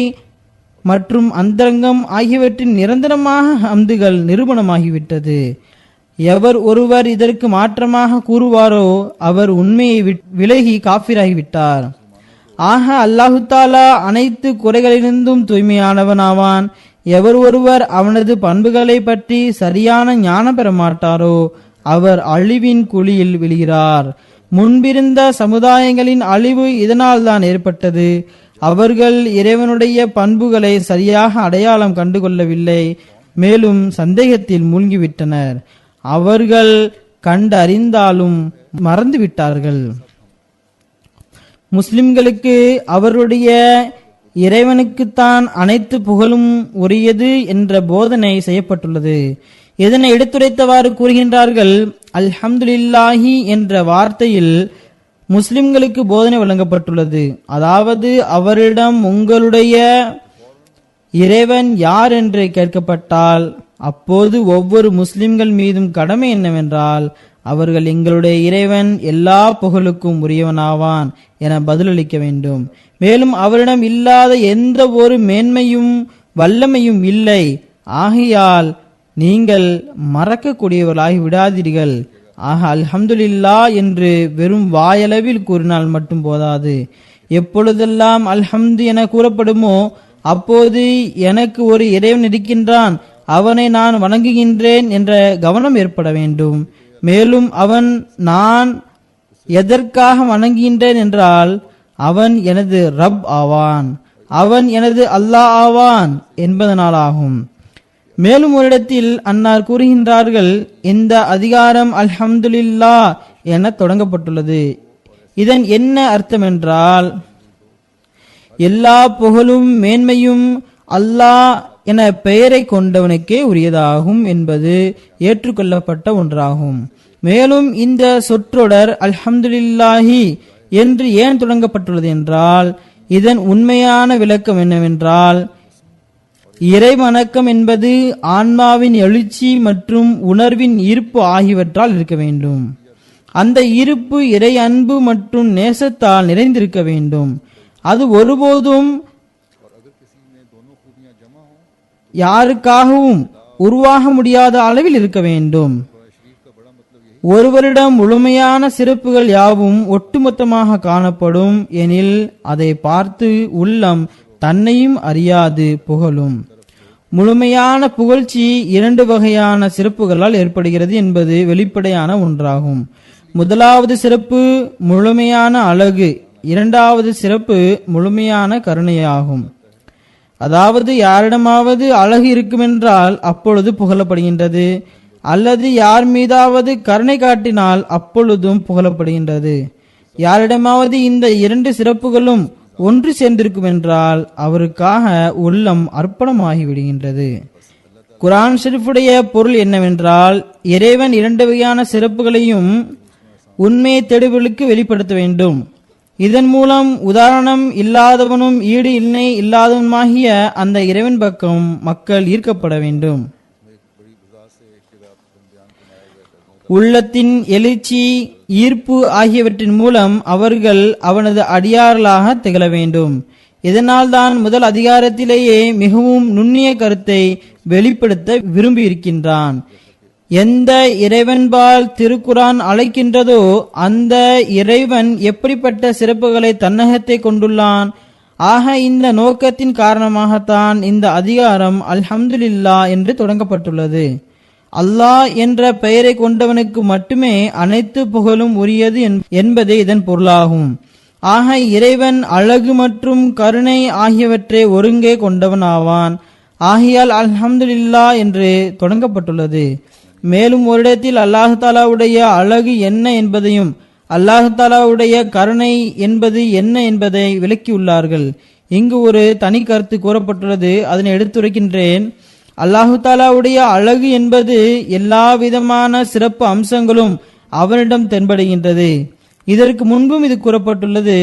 மற்றும் அந்தரங்கம் ஆகியவற்றின் நிரந்தரமாக ஹம்துகள் நிரூபணமாகிவிட்டது. எவர் ஒருவர் இதற்கு மாற்றமாக கூறுவாரோ அவர் உண்மையை விலகி காஃபிராகிவிட்டார். ஆக அல்லாஹு தாலா அனைத்து குறைகளிலிருந்தும் தூய்மையானவனாவான். எவர் ஒருவர் அவனது பண்புகளை பற்றி சரியான ஞானம் பெற மாட்டாரோ அவர் அழிவின் குழியில் விழுகிறார். முன்பிருந்த சமுதாயங்களின் அழிவு இதனால் தான் ஏற்பட்டது. அவர்கள் இறைவனுடைய பண்புகளை சரியாக அடையாளம் கண்டுகொள்ளவில்லை. மேலும் சந்தேகத்தில் மூழ்கிவிட்டனர். அவர்கள் கண்டறிந்தாலும் மறந்துவிட்டார்கள். முஸ்லிம்களுக்கு அவருடைய இறைவனுக்குத்தான் அனைத்து புகழும் உரியது என்ற போதனை செய்யப்பட்டுள்ளது. இதனை எடுத்துரைத்தவாறு கூறுகின்றார்கள், அல்ஹம்துலில்லாஹி என்ற வார்த்தையில் முஸ்லிம்களுக்கு போதனை வழங்கப்பட்டுள்ளது. அதாவது அவரிடம் உங்களுடைய இறைவன் யார் என்று கேட்கப்பட்டால் அப்போது ஒவ்வொரு முஸ்லிம்கள் மீதும் கடமை என்னவென்றால் அவர்கள் எங்களுடைய இறைவன் எல்லா புகழுக்கும் உரியவனாவான் என பதிலளிக்க வேண்டும். மேலும் அவரிடம் இல்லாத எந்த ஒரு மேன்மையும் வல்லமையும் இல்லை. ஆகையால் நீங்கள் மறக்கக்கூடியவர்களாகி விடாதீர்கள். ஆக அல்ஹம்துலில்லா என்று வெறும் வாயளவில் கூறினால் மட்டும் போதாது. எப்பொழுதெல்லாம் அல்ஹம்து என கூறப்படுமோ அப்போது எனக்கு ஒரு இறைவன் இருக்கின்றான், அவனை நான் வணங்குகின்றேன் என்ற கவனம் ஏற்பட வேண்டும். மேலும் அவன் நான் எதற்காக வணங்குகின்றேன் என்றால் அவன் எனது ரப் ஆவான், அவன் எனது அல்லாஹ் ஆவான் என்பதனாலாகும். மேலும் ஒரு இடத்தில் அன்னார் கூறுகின்றார்கள், இந்த அதிகாரம் அல்ஹம்துலில்லா என தொடங்கப்பட்டுள்ளது. இதன் என்ன அர்த்தம் என்றால் எல்லா புகழும் மேன்மையும் அல்லாஹ் என பெயரை கொண்டவனுக்கே உரியதாகும் என்பது ஏற்றுக்கொள்ளப்பட்ட ஒன்றாகும். மேலும் இந்த சொற்றொடர் அல்ஹம்துலில்லாஹி என்று ஏன் தொடங்கப்பட்டுள்ளது என்றால், இதன் உண்மையான விளக்கம் என்னவென்றால், இறை வணக்கம் என்பது ஆன்மாவின் எழுச்சி மற்றும் உணர்வின் ஈர்ப்பு ஆகியவற்றால் இருக்க வேண்டும். அந்த ஈர்ப்பு இறை அன்பு மற்றும் நேசத்தால் நிறைந்திருக்க வேண்டும். அது ஒருபோதும் யாருக்காகவும் உருவாக முடியாத அளவில் இருக்க வேண்டும். ஒருவரிடம் முழுமையான சிறப்புகள் யாவும் ஒட்டுமொத்தமாக காணப்படும் எனில் அதை பார்த்து உள்ளம் தன்னையும் அறியாது புகழும். முழுமையான புகழ்ச்சி இரண்டு வகையான சிறப்புகளால் ஏற்படுகிறது என்பது வெளிப்படையான ஒன்றாகும். முதலாவது சிறப்பு முழுமையான அழகு, இரண்டாவது சிறப்பு முழுமையான கருணையாகும். அதாவது யாரிடமாவது அழகு இருக்குமென்றால் அப்பொழுது புகழப்படுகின்றது, அல்லது யார் மீதாவது கருணை காட்டினால் அப்பொழுதும் புகழப்படுகின்றது. யாரிடமாவது இந்த இரண்டு சிறப்புகளும் ஒன்று சேர்ந்திருக்கும் என்றால் அவருக்காக உள்ளம் அர்ப்பணமாகி விடுகின்றது. குர்ஆன் ஷரீஃபுடைய பொருள் என்னவென்றால், இறைவன் இரண்டு வகையான சிறப்புகளையும் உண்மையை தேடுபவர்களுக்கு வெளிப்படுத்த வேண்டும். இதன் மூலம் உதாரணம் இல்லாதவனும் ஈடு இணை இல்லாதவனுமாகிய அந்த இறைவன் பக்கம் மக்கள் ஈர்க்கப்பட வேண்டும். உள்ளத்தின் எழுச்சி, ஈர்ப்பு ஆகியவற்றின் மூலம் அவர்கள் அவனது அடியார்களாக திகழ வேண்டும். இதனால் தான் முதல் அதிகாரத்திலேயே மிகவும் நுண்ணிய கருத்தை வெளிப்படுத்த விரும்பி இருக்கின்றான். எந்த இறைவன்பால் திருக்குரான் அழைக்கின்றதோ அந்த இறைவன் எப்படிப்பட்ட சிறப்புகளை தன்னகத்தை கொண்டுள்ளான். ஆக இந்த நோக்கத்தின் காரணமாகத்தான் இந்த அதிகாரம் அல்ஹம்துலில்லாஹ் என்று தொடங்கப்பட்டுள்ளது. அல்லாஹ் என்ற பெயரை கொண்டவனுக்கு மட்டுமே அனைத்து புகழும் உரியது என்பதே இதன் பொருளாகும். ஆக இறைவன் அழகு மற்றும் கருணை ஆகியவற்றை ஒருங்கே கொண்டவன் ஆவான். ஆகையால் அல்ஹம்துலில்லாஹ் என்று தொடங்கப்பட்டுள்ளது. மேலும் ஒரு இடத்தில் அல்லாஹு தாலாவுடைய அழகு என்ன என்பதையும் அல்லாஹு தாலாவுடைய கருணை என்பது என்ன என்பதை விளக்கியுள்ளார்கள். இங்கு ஒரு தனி கருத்து கூறப்பட்டுள்ளது, அதனை எடுத்துரைக்கின்றேன். அல்லாஹு தாலாவுடைய அழகு என்பது எல்லா விதமான சிறப்பு அம்சங்களும் அவனிடம் தென்படுகின்றது. இதற்கு முன்பும் இது கூறப்பட்டுள்ளது.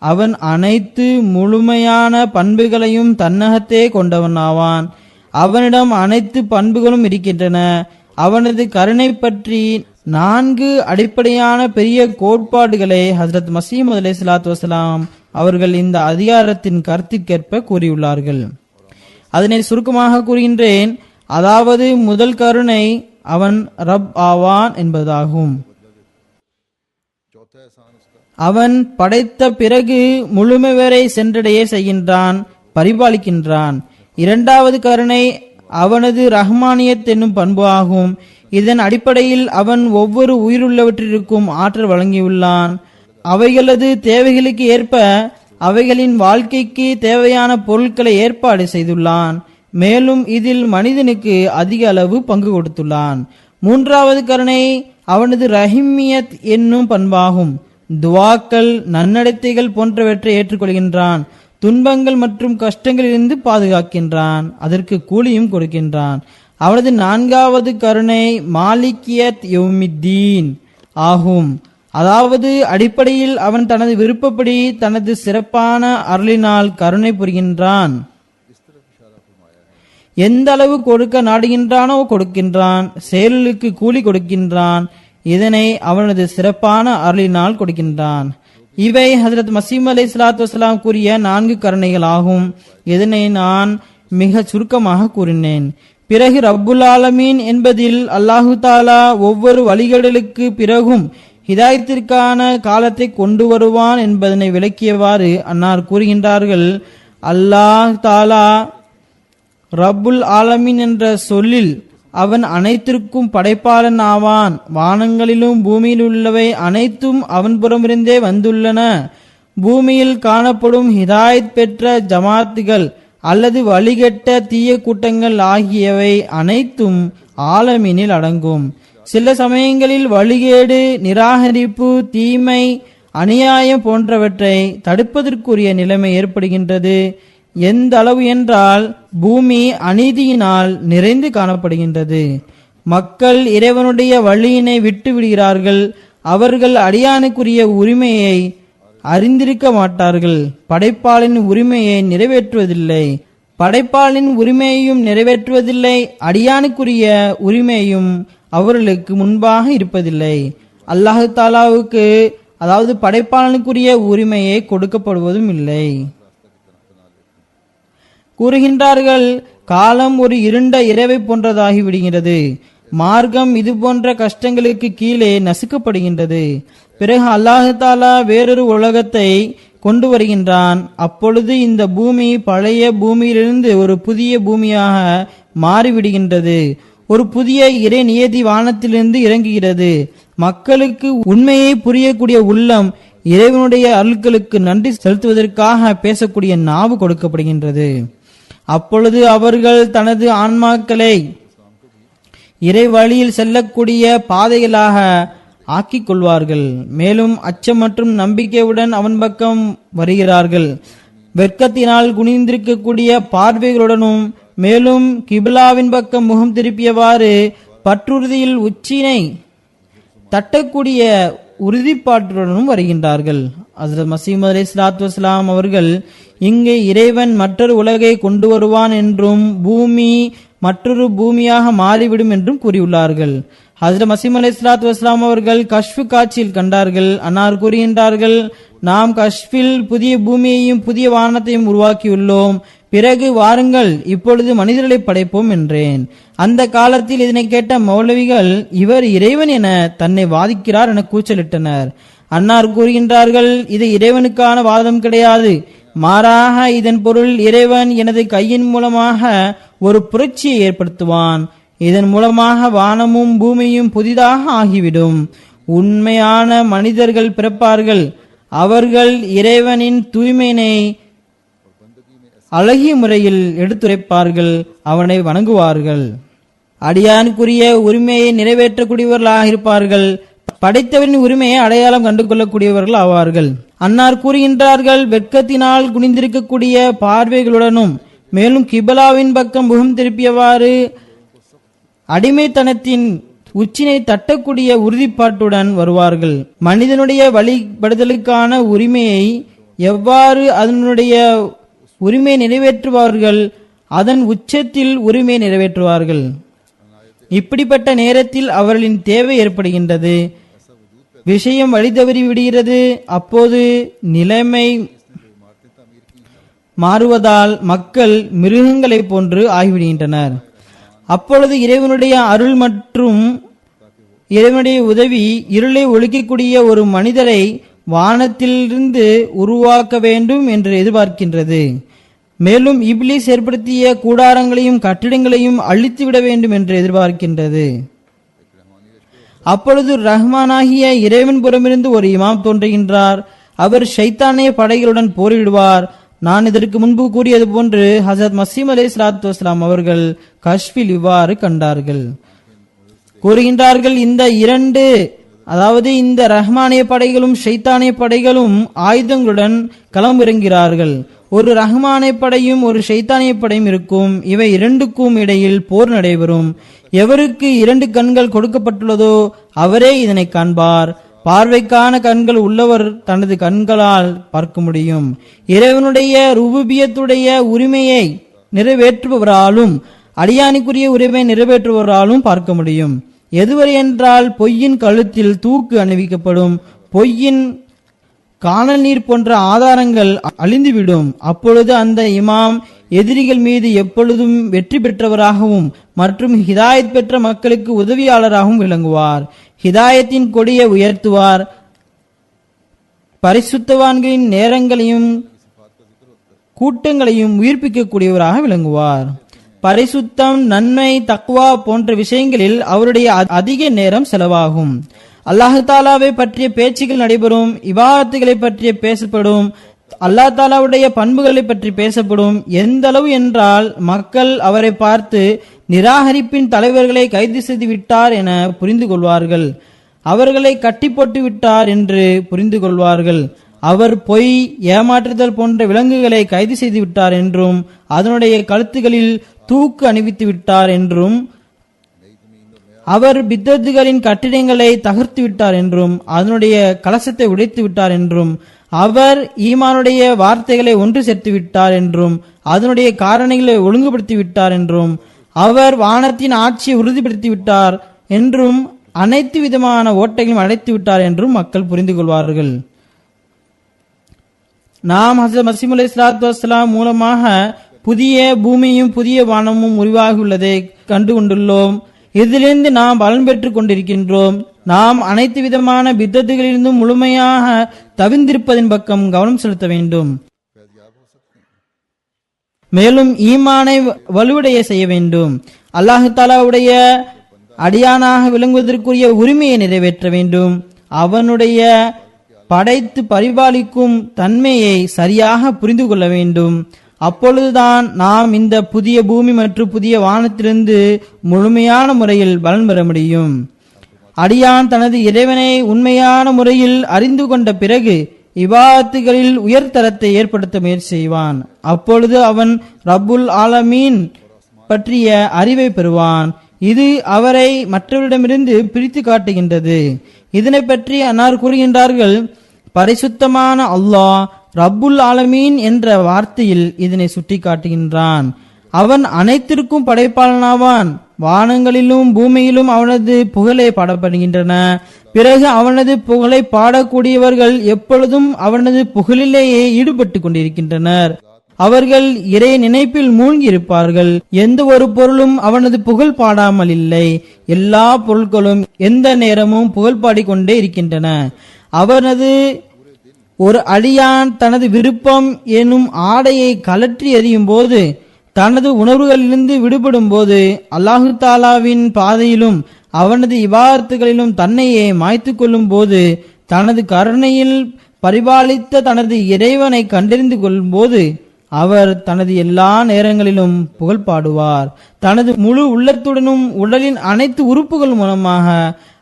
அவன் அனைத்து முழுமையான பண்புகளையும் தன்னகத்தே கொண்டவன் ஆவான். அவனிடம் அனைத்து பண்புகளும் இருக்கின்றன. அவனது கருணை பற்றி 4 அடிப்படையான பெரிய கோட்பாடுகளை ஹஜ்ரத் மஸீஹ் அலைஹிஸ்ஸலாத்து வஸலாம் அவர்கள் இந்த அதிகாரத்தின் கருத்திற்கேற்ப கூறியுள்ளார்கள். அதனை சுருக்கமாக கூறுகின்றேன். அதாவது முதல் கருணை அவன் ரப் ஆவான் என்பதாகும். அவன் படைத்த பிறகு முழுமை வரை சென்றடைய செய்கின்றான், பரிபாலிக்கின்றான். இரண்டாவது கருணை அவனது ரஹ்மானியத் என்னும் பண்பு ஆகும். இதன் அடிப்படையில் அவன் ஒவ்வொரு உயிருள்ளவற்றிற்கும் ஆற்றல் வழங்கியுள்ளான். அவைகளது தேவைகளுக்கு ஏற்ப அவைகளின் வாழ்க்கைக்கு தேவையான பொருட்களை ஏற்பாடு செய்துள்ளான். மேலும் இதில் மனிதனுக்கு அதிக அளவு பங்கு கொடுத்துள்ளான். மூன்றாவது கருணை அவனது ரஹீமியத் என்னும் பண்பாகும். துவாக்கள், நன்னடத்தைகள் போன்றவற்றை ஏற்றுக்கொள்கின்றான். துன்பங்கள் மற்றும் கஷ்டங்களிலிருந்து பாதுகாக்கின்றான். அதற்கு கூலியும் கொடுக்கின்றான். அவனது நான்காவது கருணை மாலிகியத் யௌமித்தீன் ஆகும். அதாவது அடிப்படையில் அவன் தனது விருப்பப்படி தனது சிறப்பான அருளினால் கருணை புரிகின்றான். எந்த அளவு கொடுக்க நாடுகின்றானோ கொடுக்கின்றான். செயலுக்கு கூலி கொடுக்கின்றான். இதனை அவனது சிறப்பான அருளினால் கொடுக்கின்றான். இவை ஹஜ்ரத் மஸீஹ் அலைஹிஸ்ஸலாத்து வஸலாம் கூறிய 4 கருணைகள் ஆகும். இதனை நான் மிக சுருக்கமாக கூறினேன். பிறகு ரப்புல் ஆலமீன் என்பதில் அல்லாஹு தாலா ஒவ்வொரு வழிகளுக்கு பிறகும் ஹிதாயத்திற்கான காலத்தை கொண்டு வருவான் என்பதனை விளக்கியவாறு அன்னார் கூறுகின்றார்கள். அல்லாஹ் தாலா ரப்புல் ஆலமீன் என்ற சொல்லில் அவன் அனைத்திற்கும் படைப்பாளன் ஆவான். வானங்களிலும் பூமியில் உள்ளவை அனைத்தும் அவன் புறமிருந்தே வந்துள்ளன. பூமியில் காணப்படும் ஹிதாயத் பெற்ற ஜமாத்துகள் அல்லது வழிகட்ட தீய கூட்டங்கள் ஆகியவை அனைத்தும் ஆலமீனில் அடங்கும். சில சமயங்களில் வழிகேடு, நிராகரிப்பு, தீமை, அநியாயம் போன்றவற்றை தடுப்பதற்குரிய நிலைமை ஏற்படுகின்றது. எந்த அளவு என்றால் பூமி அநீதியினால் நிறைந்து காணப்படுகின்றது. மக்கள் இறைவனுடைய வழியினை விட்டு விடுகிறார்கள். அவர்கள் அடியானுக்குரிய உரிமையை அறிந்திருக்க மாட்டார்கள். படைப்பாளின் உரிமையை நிறைவேற்றுவதில்லை. படைப்பாளின் உரிமையையும் நிறைவேற்றுவதில்லை. அடியானுக்குரிய உரிமையும் அவர்களுக்கு முன்பாக இருப்பதில்லை. அல்லாஹு தாலாவுக்கு அதாவது படைப்பாளனுக்குரிய உரிமையை கொடுக்கப்படுவதும் இல்லை. கூறுகின்றார்கள், காலம் ஒரு இருண்ட இரவை போன்றதாகி விடுகிறது. மார்க்கம் இது போன்ற கஷ்டங்களுக்கு கீழே நசுக்கப்படுகின்றது. பிறகு அல்லாஹு தாலா வேறொரு உலகத்தை கொண்டு வருகின்றான். அப்பொழுது இந்த பூமி பழைய பூமியிலிருந்து ஒரு புதிய பூமியாக மாறிவிடுகின்றது. ஒரு புதிய இறை நியதி வானத்திலிருந்து இறங்குகிறது. மக்களுக்கு உண்மையை புரியக்கூடிய உள்ளம், இறைவனுடைய அருள்களுக்கு நன்றி செலுத்துவதற்காக பேசக்கூடிய நாவு கொடுக்கப்படுகின்றது. அப்பொழுது அவர்கள் தனது ஆன்மாக்களை இறை வழியில் செல்லக்கூடிய பாதைகளாக ஆக்கிக் கொள்வார்கள். மேலும் அச்சம் மற்றும் நம்பிக்கையுடன் அவன் பக்கம் வருகிறார்கள். வெட்கத்தினால் குனிந்திருக்கக்கூடிய பார்வைகளுடனும் மேலும் கிபிலாவின் பக்கம் முகம் திருப்பியவாறு பற்றுறுதியில் உச்சினை தட்டக்கூடிய உறுதிப்பாட்டுடனும் வருகின்றார்கள். ஹஜ்ரத் மஸீஹ் அலைஹிஸ்ஸலாத்து வஸ்ஸலாம் அவர்கள் இங்கு இறைவன் மற்றொரு உலகை கொண்டு வருவான் என்றும் பூமி மற்றொரு பூமியாக மாறிவிடும் என்றும் கூறியுள்ளார்கள். ஹஜ்ரத் மஸீஹ் அலைஹிஸ்ஸலாத்து வஸ்ஸலாம் அவர்கள் கஷ்ஃப் காட்சியில் கண்டார்கள். அன்னார் கூறுகின்றார்கள், நாம் கஷ்ஃபில் புதிய பூமியையும் புதிய வானத்தையும் உருவாக்கியுள்ளோம். பிறகு வாருங்கள், இப்பொழுது மனிதர்களை படைப்போம் என்றேன். அந்த காலத்தில் இதனை கேட்ட மௌலவிகள், இவர் இறைவன் என தன்னை வாதிக்கிறார் என கூச்சலிட்டனர். அன்னார் கூறுகின்றார்கள், இது இறைவனுக்கான வாதம் கிடையாது. மாறாக இதன் பொருள், இறைவன் எனது கையின் மூலமாக ஒரு புரட்சியை ஏற்படுத்துவான். இதன் மூலமாக வானமும் பூமியும் புதிதாக ஆகிவிடும். உண்மையான மனிதர்கள் பிறப்பார்கள். அவர்கள் இறைவனின் தூய்மையினை அழகிய முறையில் எடுத்துரைப்பார்கள். அவனை வணங்குவார்கள். அடியானுக்குரிய உரிமையை நிறைவேற்றக்கூடியவர்களாக இருப்பார்கள். படைத்தவரின் உரிமையை அடையாளம் கண்டு கொள்ளக்கூடியவர்கள் ஆவார்கள். அன்னார் கூறுகின்றார்கள், வெட்கத்தினால் குனிந்திருக்கக்கூடிய பார்வைகளுடனும் மேலும் கிபலாவின் பக்கம் முகம் திருப்பியவாறு அடிமைத்தனத்தின் உச்சினை தட்டக்கூடிய உறுதிப்பாட்டுடன் வருவார்கள். மனிதனுடைய வழிபடுதலுக்கான உரிமையை எவ்வாறு அதனுடைய உரிமை நிறைவேற்றுவார்கள், அதன் உச்சத்தில் உரிமை நிறைவேற்றுவார்கள். இப்படிப்பட்ட நேரத்தில் அவர்களின் தேவை ஏற்படுகின்றது. விஷயம் வழி தவறி விடுகிறது. அப்போது நிலைமை மாறுவதால் மக்கள் மிருகங்களை போன்று ஆகிவிடுகின்றனர். அப்பொழுது இறைவனுடைய அருள் மற்றும் இறைவனுடைய உதவி இருளை ஒழிக்கக்கூடிய ஒரு மனிதரை வானத்திலிருந்து உருவாக்க வேண்டும் என்று எதிர்பார்க்கின்றது. மேலும் இப்லீஸ் ஏற்படுத்திய கூடாரங்களையும் கட்டிடங்களையும் அழித்துவிட வேண்டும் என்று எதிர்பார்க்கின்றது. அப்பொழுது ரஹ்மானாகிய இறைவன் புறமிருந்து ஒரு இமாம் தோன்றுகின்றார். அவர் ஷைத்தானிய படைகளுடன் போரிடுவார். நான் இதற்கு முன்பு கூறியது போன்று ஹஜரத் மஸீஹ் அலைஹிஸ்ஸலாத்து வஸ்ஸலாம் அவர்கள் கஷ்ஃபில் இவ்வாறு கண்டார்கள். கூறுகின்றார்கள், இந்த இரண்டு அதாவது இந்த ரஹ்மானிய படைகளும் ஷைத்தானிய படைகளும் ஆயுதங்களுடன் களமிறங்கிறார்கள். ஒரு ரஹ்மானிய படையும் ஒரு ஷைத்தானிய படையும் இருக்கும். இவை இரண்டுக்கும் இடையில் போர் நடைபெறும். எவருக்கு இரண்டு கண்கள் கொடுக்கப்பட்டுள்ளதோ அவரே இதனை காண்பார். பார்வைக்கான கண்கள் உள்ளவர் தனது கண்களால் பார்க்க முடியும். இறைவனுடைய ருபூபியத்துடைய உரிமையை நிறைவேற்றுபவராலும் அடியானுக்குரிய உரிமை நிறைவேற்றுபவராலும் பார்க்க முடியும். எதுவரை என்றால் பொய்யின் கழுத்தில் தூக்கு அணிவிக்கப்படும். பொய்யின் காணல் நீர் போன்ற ஆதாரங்கள் அழிந்துவிடும். அப்பொழுது அந்த இமாம் எதிரிகள் மீது எப்பொழுதும் வெற்றி பெற்றவராகவும் மற்றும் ஹிதாயத் பெற்ற மக்களுக்கு உதவியாளராகவும் விளங்குவார். ஹிதாயத்தின் கொடியை உயர்த்துவார். பரிசுத்தவான்களின் நேரங்களையும் கூட்டங்களையும் உயிர்ப்பிக்கக்கூடியவராக விளங்குவார். பரிசுத்தம், நன்மை, தக்வா போன்ற விஷயங்களில் அவருடைய அதிக நேரம் செலவாகும். அல்லாஹு தாலாவை பற்றிய பேச்சுகள் நடைபெறும். இபாதத்துகளை பற்றிய பேசப்படும். அல்லா தாலாவுடைய பண்புகளை பற்றி பேசப்படும். எந்த அளவு என்றால் மக்கள் அவரை பார்த்து நிராகரிப்பின் தலைவர்களை கைது செய்து விட்டார் என புரிந்து கொள்வார்கள். அவர்களை கட்டி போட்டு விட்டார் என்று புரிந்து கொள்வார்கள். அவர் பொய், ஏமாற்றுதல் போன்ற விலங்குகளை கைது செய்து விட்டார் என்றும் அதனுடைய கழுத்துகளில் தூக்கு அணிவித்து விட்டார் என்றும் அவர் பித்தத்துகளின் கட்டிடங்களை தகர்த்து விட்டார் என்றும் அதனுடைய கலசத்தை உடைத்து விட்டார் என்றும் அவர் ஈமானுடைய வார்த்தைகளை ஒன்று சேர்த்து விட்டார் என்றும் அதனுடைய காரணிகளை ஒழுங்குபடுத்தி விட்டார் என்றும் அவர் வானத்தின் ஆட்சியை உறுதிப்படுத்தி விட்டார் என்றும் அனைத்து விதமான ஓட்டைகளையும் அடைத்து விட்டார் என்றும் மக்கள் புரிந்து கொள்வார்கள். நாம் ஹஸரத் மஸீஹ் அலைஹிஸ்ஸலாத்து வஸ்ஸலாம் மூலமாக புதிய பூமியும் புதிய வானமும் உருவாகியுள்ளதை கண்டு கொண்டுள்ளோம். இதிலிருந்து நாம் பலன் பெற்றுக் கொண்டிருக்கின்றோம். நாம் அனைத்து விதமான பித்தத்துகளிலிருந்தும் முழுமையாக தவிர்ந்திருப்பதின் பக்கம் கவனம் செலுத்த வேண்டும். மேலும் ஈமானை வலுவடைய செய்ய வேண்டும். அல்லாஹ் தஆலாவுடைய அடியானாக விளங்குவதற்குரிய உரிமையை நிறைவேற்ற வேண்டும். அவனுடைய படைத்து பரிபாலிக்கும் தன்மையை சரியாக புரிந்து கொள்ள வேண்டும். அப்பொழுதுதான் நாம் இந்த புதிய பூமி மற்றும் புதிய வானத்திலிருந்து முழுமையான முறையில் பலன் பெற முடியும். அடியான் தனது இறைவனை உண்மையான முறையில் அறிந்து கொண்ட பிறகு இபாதத்துகளில் உயர்தரத்தை ஏற்படுத்த முயற்சி செய்வான். அப்பொழுது அவன் ரப்புல் ஆலமீன் பற்றிய அறிவை பெறுவான். இது அவரை மற்றவரிடமிருந்து பிரித்து காட்டுகின்றது. இதனை பற்றி அன்னார் கூறுகின்றார்கள், பரிசுத்தமான அல்லாஹ் ரப்புல் ஆலமீன் என்ற வார்த்தையில் இதனை சுட்டி காட்டுகின்றான். அவன் அனைத்திற்கும் படைப்பாளனாவான். வானங்களிலும் பூமியிலும் அவனது புகழை பாடப்படுகின்றன. பிறகு அவனது புகழை பாடக்கூடியவர்கள் எப்பொழுதும் அவனது புகழிலேயே ஈடுபட்டு கொண்டிருக்கின்றனர். அவர்கள் இறை நினைப்பில் மூழ்கி இருப்பார்கள். எந்த ஒரு பொருளும் அவனது புகழ் பாடாமல் இல்லை. எல்லா பொருட்களும் எந்த நேரமும் புகழ் பாடிக்கொண்டே இருக்கின்றன. அவனது ஒரு அடியான் தனது விருப்பம் எனும் ஆடையை கலற்றி எறியும் போது, தனது உணர்வுகளிலிருந்து விடுபடும் போது, அல்லாஹு தாலாவின் பாதையிலும் அவனது இபாதத்துகளிலும் தன்னையே மாய்த்து கொள்ளும் போது, தனது கருணையில் பரிபாலித்த தனது இறைவனை கண்டறிந்து கொள்ளும் போது அவர் தனது எல்லா நேரங்களிலும் புகழ் பாடுவார். தனது முழு உள்ளத்துடனும் உடலின் அனைத்து உறுப்புகள் மூலமாக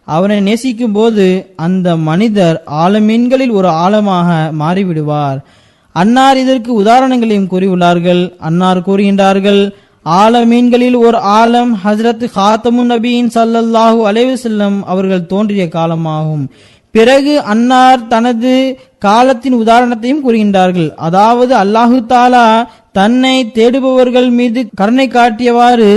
அவனை நேசிக்கும் போது அந்த மனிதர் ஆலமீன்களில் ஒரு ஆழமாக மாறிவிடுவார். அன்னார் இதற்கு உதாரணங்களையும் கூறியுள்ளார்கள். அன்னார் கூறுகின்றார்கள், ஆலமீன்களில் ஒரு ஆலம் ஹஜ்ரத் காத்தமுன் நபியின் ஸல்லல்லாஹு அலைஹி வஸல்லம் அவர்கள் தோன்றிய காலமாகும். பிறகு அன்னார் தனது காலத்தின் உதாரணத்தையும் கூறுகின்றார்கள். அதாவது அல்லாஹு தாலா தன்னை தேடுபவர்கள் மீது கருணை காட்டியவாறு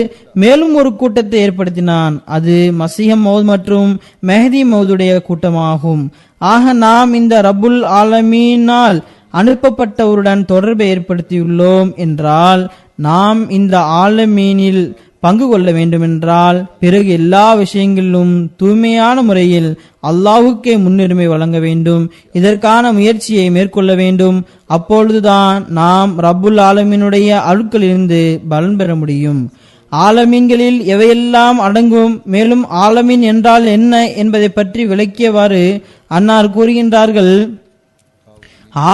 மேலும் ஒரு கூட்டத்தை ஏற்படுத்தினான். அது மஸீஹ் மவ்ஊத் மற்றும் மெஹ்தி மவ்ஊதுடைய கூட்டமாகும். ஆக நாம் இந்த ரப்புல் ஆலமீனால் அனுப்பப்பட்டவருடன் தொடர்பை ஏற்படுத்தியுள்ளோம் என்றால், நாம் இந்த ஆலமீனில் பங்கு கொள்ள வேண்டுமென்றால் பிறகு எல்லா விஷயங்களிலும் தூய்மையான முறையில் அல்லாஹுக்கே முன்னுரிமை வழங்க வேண்டும். இதற்கான முயற்சியை மேற்கொள்ள வேண்டும். அப்பொழுதுதான் நாம் ரப்புல் ஆலமீனுடைய அருட்களிலிருந்து பலன் பெற முடியும். ஆலமீன்களில் எவையெல்லாம் அடங்கும், மேலும் ஆலமீன் என்றால் என்ன என்பதை பற்றி விளக்கியவாறு அன்னார் கூறுகின்றார்கள்,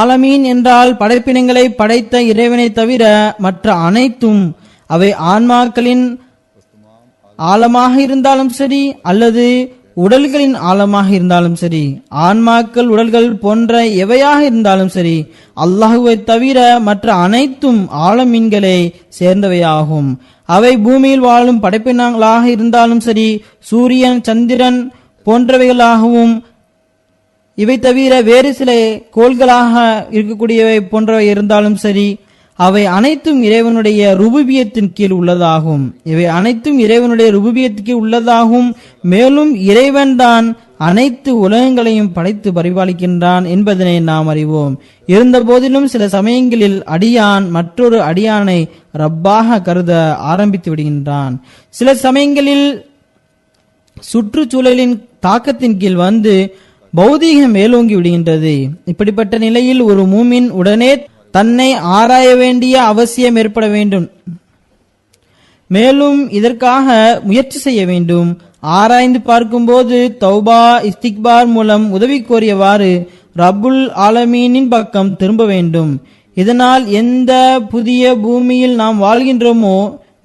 ஆலமீன் என்றால் படைப்பினங்களை படைத்த இறைவனை தவிர மற்ற அனைத்தும், அவை ஆன்மாக்களின் ஆழமாக இருந்தாலும் சரி அல்லது உடல்களின் ஆழமாக இருந்தாலும் சரி, ஆன்மாக்கள் உடல்கள் போன்ற எவையாக இருந்தாலும் சரி, அல்லாஹுவை தவிர மற்ற அனைத்தும் ஆலமீன்களை சேர்ந்தவையாகும். அவை பூமியில் வாழும் படைப்பினங்களாக இருந்தாலும் சரி, சூரியன் சந்திரன் போன்றவைகளாகவும், இவை தவிர வேறு சில கோள்களாக இருக்கக்கூடியவை போன்றவை இருந்தாலும் சரி, அவை அனைத்தும் இறைவனுடைய ருபூபியத்தின் கீழ் உள்ளதாகும். இவை அனைத்தும் இறைவனுடைய ருபூபியத்துக்கு உள்ளதாகும். மேலும் இறைவன் தான் அனைத்து உலகங்களையும் படைத்து பரிபாலிக்கின்றான் என்பதனை நாம் அறிவோம். இருந்த போதிலும் சில சமயங்களில் அடியான் மற்றொரு அடியானை ரப்பாக கருத ஆரம்பித்து விடுகின்றான். சில சமயங்களில் சுற்றுச்சூழலின் தாக்கத்தின் கீழ் வந்து பௌதீகம் மேலோங்கி விடுகின்றது. இப்படிப்பட்ட நிலையில் ஒரு மூமின் உடனே தன்னை ஆராய வேண்டிய அவசியம் ஏற்பட வேண்டும். மேலும் இதற்காக முயற்சி செய்ய வேண்டும். ஆராய்ந்து பார்க்கும்போது தௌபா இஸ்திக்பார் மூலம் உதவி கோரியவாறு ரப்புல் ஆலமீனின் பக்கம் திரும்ப வேண்டும். இதனால் எந்த புதிய பூமியில் நாம் வாழ்கின்றோமோ,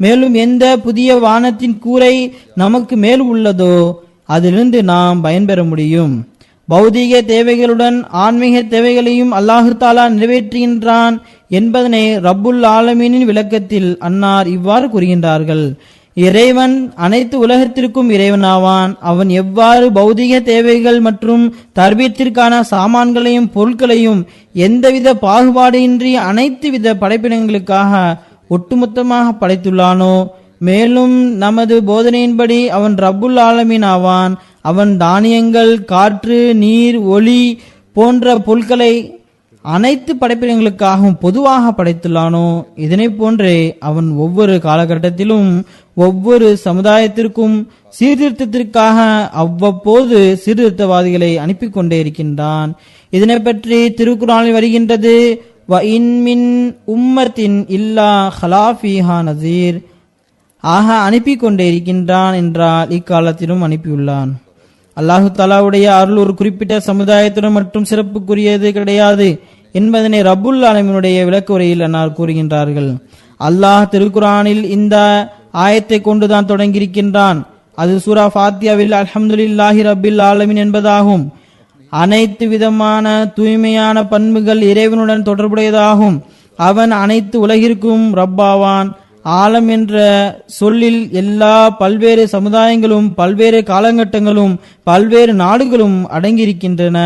மேலும் எந்த புதிய வானத்தின் கூரை நமக்கு மேல் உள்ளதோ அதிலிருந்து நாம் பயன்பெற முடியும். பௌதீக தேவைகளுடன் ஆன்மீக தேவைகளையும் அல்லாஹு தாலா நிறைவேற்றுகின்றான் என்பதனை ரப்புல் ஆலமீனின் விளக்கத்தில் அன்னார் இவ்வாறு கூறுகின்றார்கள். இறைவன் அனைத்து உலகத்திற்கும் இறைவனாவான். அவன் எவ்வாறு பௌதீக தேவைகள் மற்றும் தர்பியத்திற்கான சாமான்களையும் பொருட்களையும் எந்தவித பாகுபாடு இன்றி அனைத்து வித படைப்பினங்களுக்காக ஒட்டுமொத்தமாக படைத்துள்ளானோ, மேலும் நமது போதனையின்படி அவன் ரப்புல் ஆலமீன் ஆவான். அவன் தானியங்கள், காற்று, நீர், ஒளி போன்ற பொருட்களை அனைத்து படைப்பினங்களுக்காகவும் பொதுவாக படைத்துள்ளானோ, இதனை போன்றே அவன் ஒவ்வொரு காலகட்டத்திலும் ஒவ்வொரு சமுதாயத்திற்கும் சீர்திருத்தத்திற்காக அவ்வப்போது சீர்திருத்தவாதிகளை அனுப்பி கொண்டே இருக்கின்றான். இதனை பற்றி திருக்குர்ஆனில் வருகின்றது, வ இன் மின் உம்மத்தின் இல்லா ஹலாஃபிஹா நசீர். ஆக அனுப்பி கொண்டே இருக்கின்றான் என்றால் இக்காலத்திலும் அனுப்பியுள்ளான். அல்லாஹு தாலாவுடைய அருள் ஒரு குறிப்பிட்ட சமுதாயத்துடன் மற்றும் சிறப்புக்குரியது கிடையாது என்பதனை ரப்புல் ஆலமீனுடைய விளக்க உரையில் அன்னார் கூறுகின்றார்கள். அல்லாஹ் திருக்குர்ஆனில் இந்த ஆயத்தை கொண்டுதான் தொடங்கியிருக்கின்றான். அது சூரா ஃபாத்தியாவில் அல்ஹம்துலில்லாஹி ரப்பில் ஆலமீன் என்பதாகும். அனைத்து விதமான தூய்மையான பண்புகள் இறைவனுடன் தொடர்புடையதாகும். அவன் அனைத்து உலகிற்கும் ரப்பாவான். ஆலம் என்ற சொல்லில் எல்லா பல்வேறு சமுதாயங்களும் பல்வேறு காலகட்டங்களும் பல்வேறு நாடுகளும் அடங்கியிருக்கின்றன.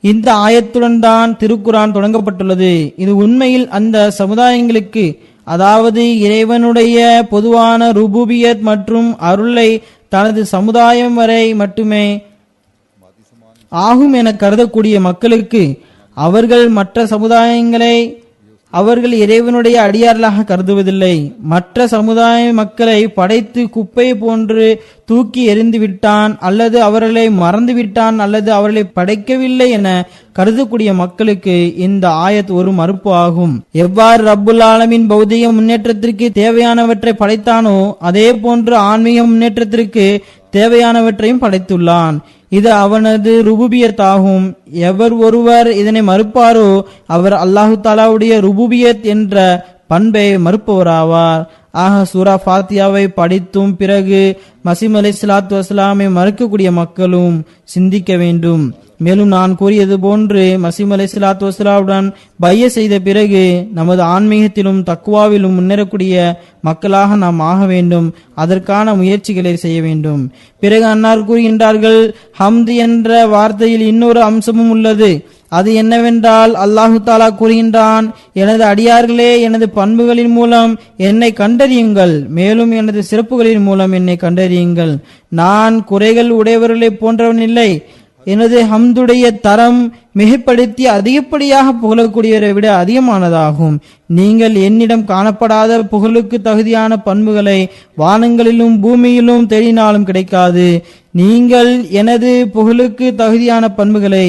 இந்த ஆயத்துடன் தான் திருக்குர்ஆன் தொடங்கப்பட்டுள்ளது. இது உண்மையில் அந்த சமுதாயங்களுக்கு, அதாவது இறைவனுடைய பொதுவான ருபூபியத் மற்றும் அருளை தனது சமுதாயம் வரை மட்டுமே ஆகும் என கருதக்கூடிய மக்களுக்கு, அவர்கள் மற்ற சமுதாயங்களை அவர்கள் இறைவனுடைய அடியார்களாக கருதுவதில்லை. மற்ற சமுதாய மக்களை படைத்து குப்பை போன்று தூக்கி எறிந்து விட்டான், அல்லது அவர்களை மறந்து விட்டான், அல்லது அவர்களை படைக்கவில்லை என கருதக்கூடிய மக்களுக்கு இந்த ஆயத் ஒரு மறுப்பு ஆகும். எவ்வாறு ரப்புல் ஆலமீன் பௌதிக முன்னேற்றத்திற்கு தேவையானவற்றை படைத்தானோ, அதே போன்று ஆன்மீக முன்னேற்றத்திற்கு தேவையானவற்றையும் படைத்துள்ளான். இது அவனது ருபூபியத் ஆகும். எவர் ஒருவர் இதனை மறுப்பாரோ அவர் அல்லாஹு தாலாவுடைய ருபூபியத் என்ற பண்பை மறுப்பவராவார். ஆக சூரா ஃபாத்தியாவை படித்தும் பிறகு மசீஹ் அலைஹிஸ்ஸலாத்து வஸ்ஸலாமை மறுக்கக்கூடிய மக்களும் சிந்திக்க வேண்டும். மேலும் நான் கூறியது போன்று மசீஹ் அலைஹிஸ்ஸலாத்து வஸ்ஸலாமுடன் பைய செய்த பிறகு நமது ஆன்மீகத்திலும் தக்வாவிலும் முன்னேறக்கூடிய மக்களாக நாம் ஆக வேண்டும். அதற்கான முயற்சிகளை செய்ய வேண்டும். பிறகு அன்னார் கூறுகின்றார்கள், ஹம்து என்ற வார்த்தையில் இன்னொரு அம்சமும் உள்ளது. அது என்னவென்றால், அல்லாஹு தாலா கூறுகின்றான், எனது அடியார்களே, எனது பண்புகளின் மூலம் என்னை கண்டறியுங்கள், மேலும் எனது சிறப்புகளின் மூலம் என்னை கண்டறியுங்கள். நான் குறைகள் உடையவர்களை போன்றவன் இல்லை. எனது ஹம்துடைய தரம் மிகைப்படுத்தி அதிகப்படியாக புகழக்கூடியவரை விட அதிகமானதாகும். நீங்கள் என்னிடம் காணப்படாத புகழுக்கு தகுதியான பண்புகளை வானங்களிலும் பூமியிலும் தேடினாலும் கிடைக்காது. நீங்கள் எனது புகழுக்கு தகுதியான பண்புகளை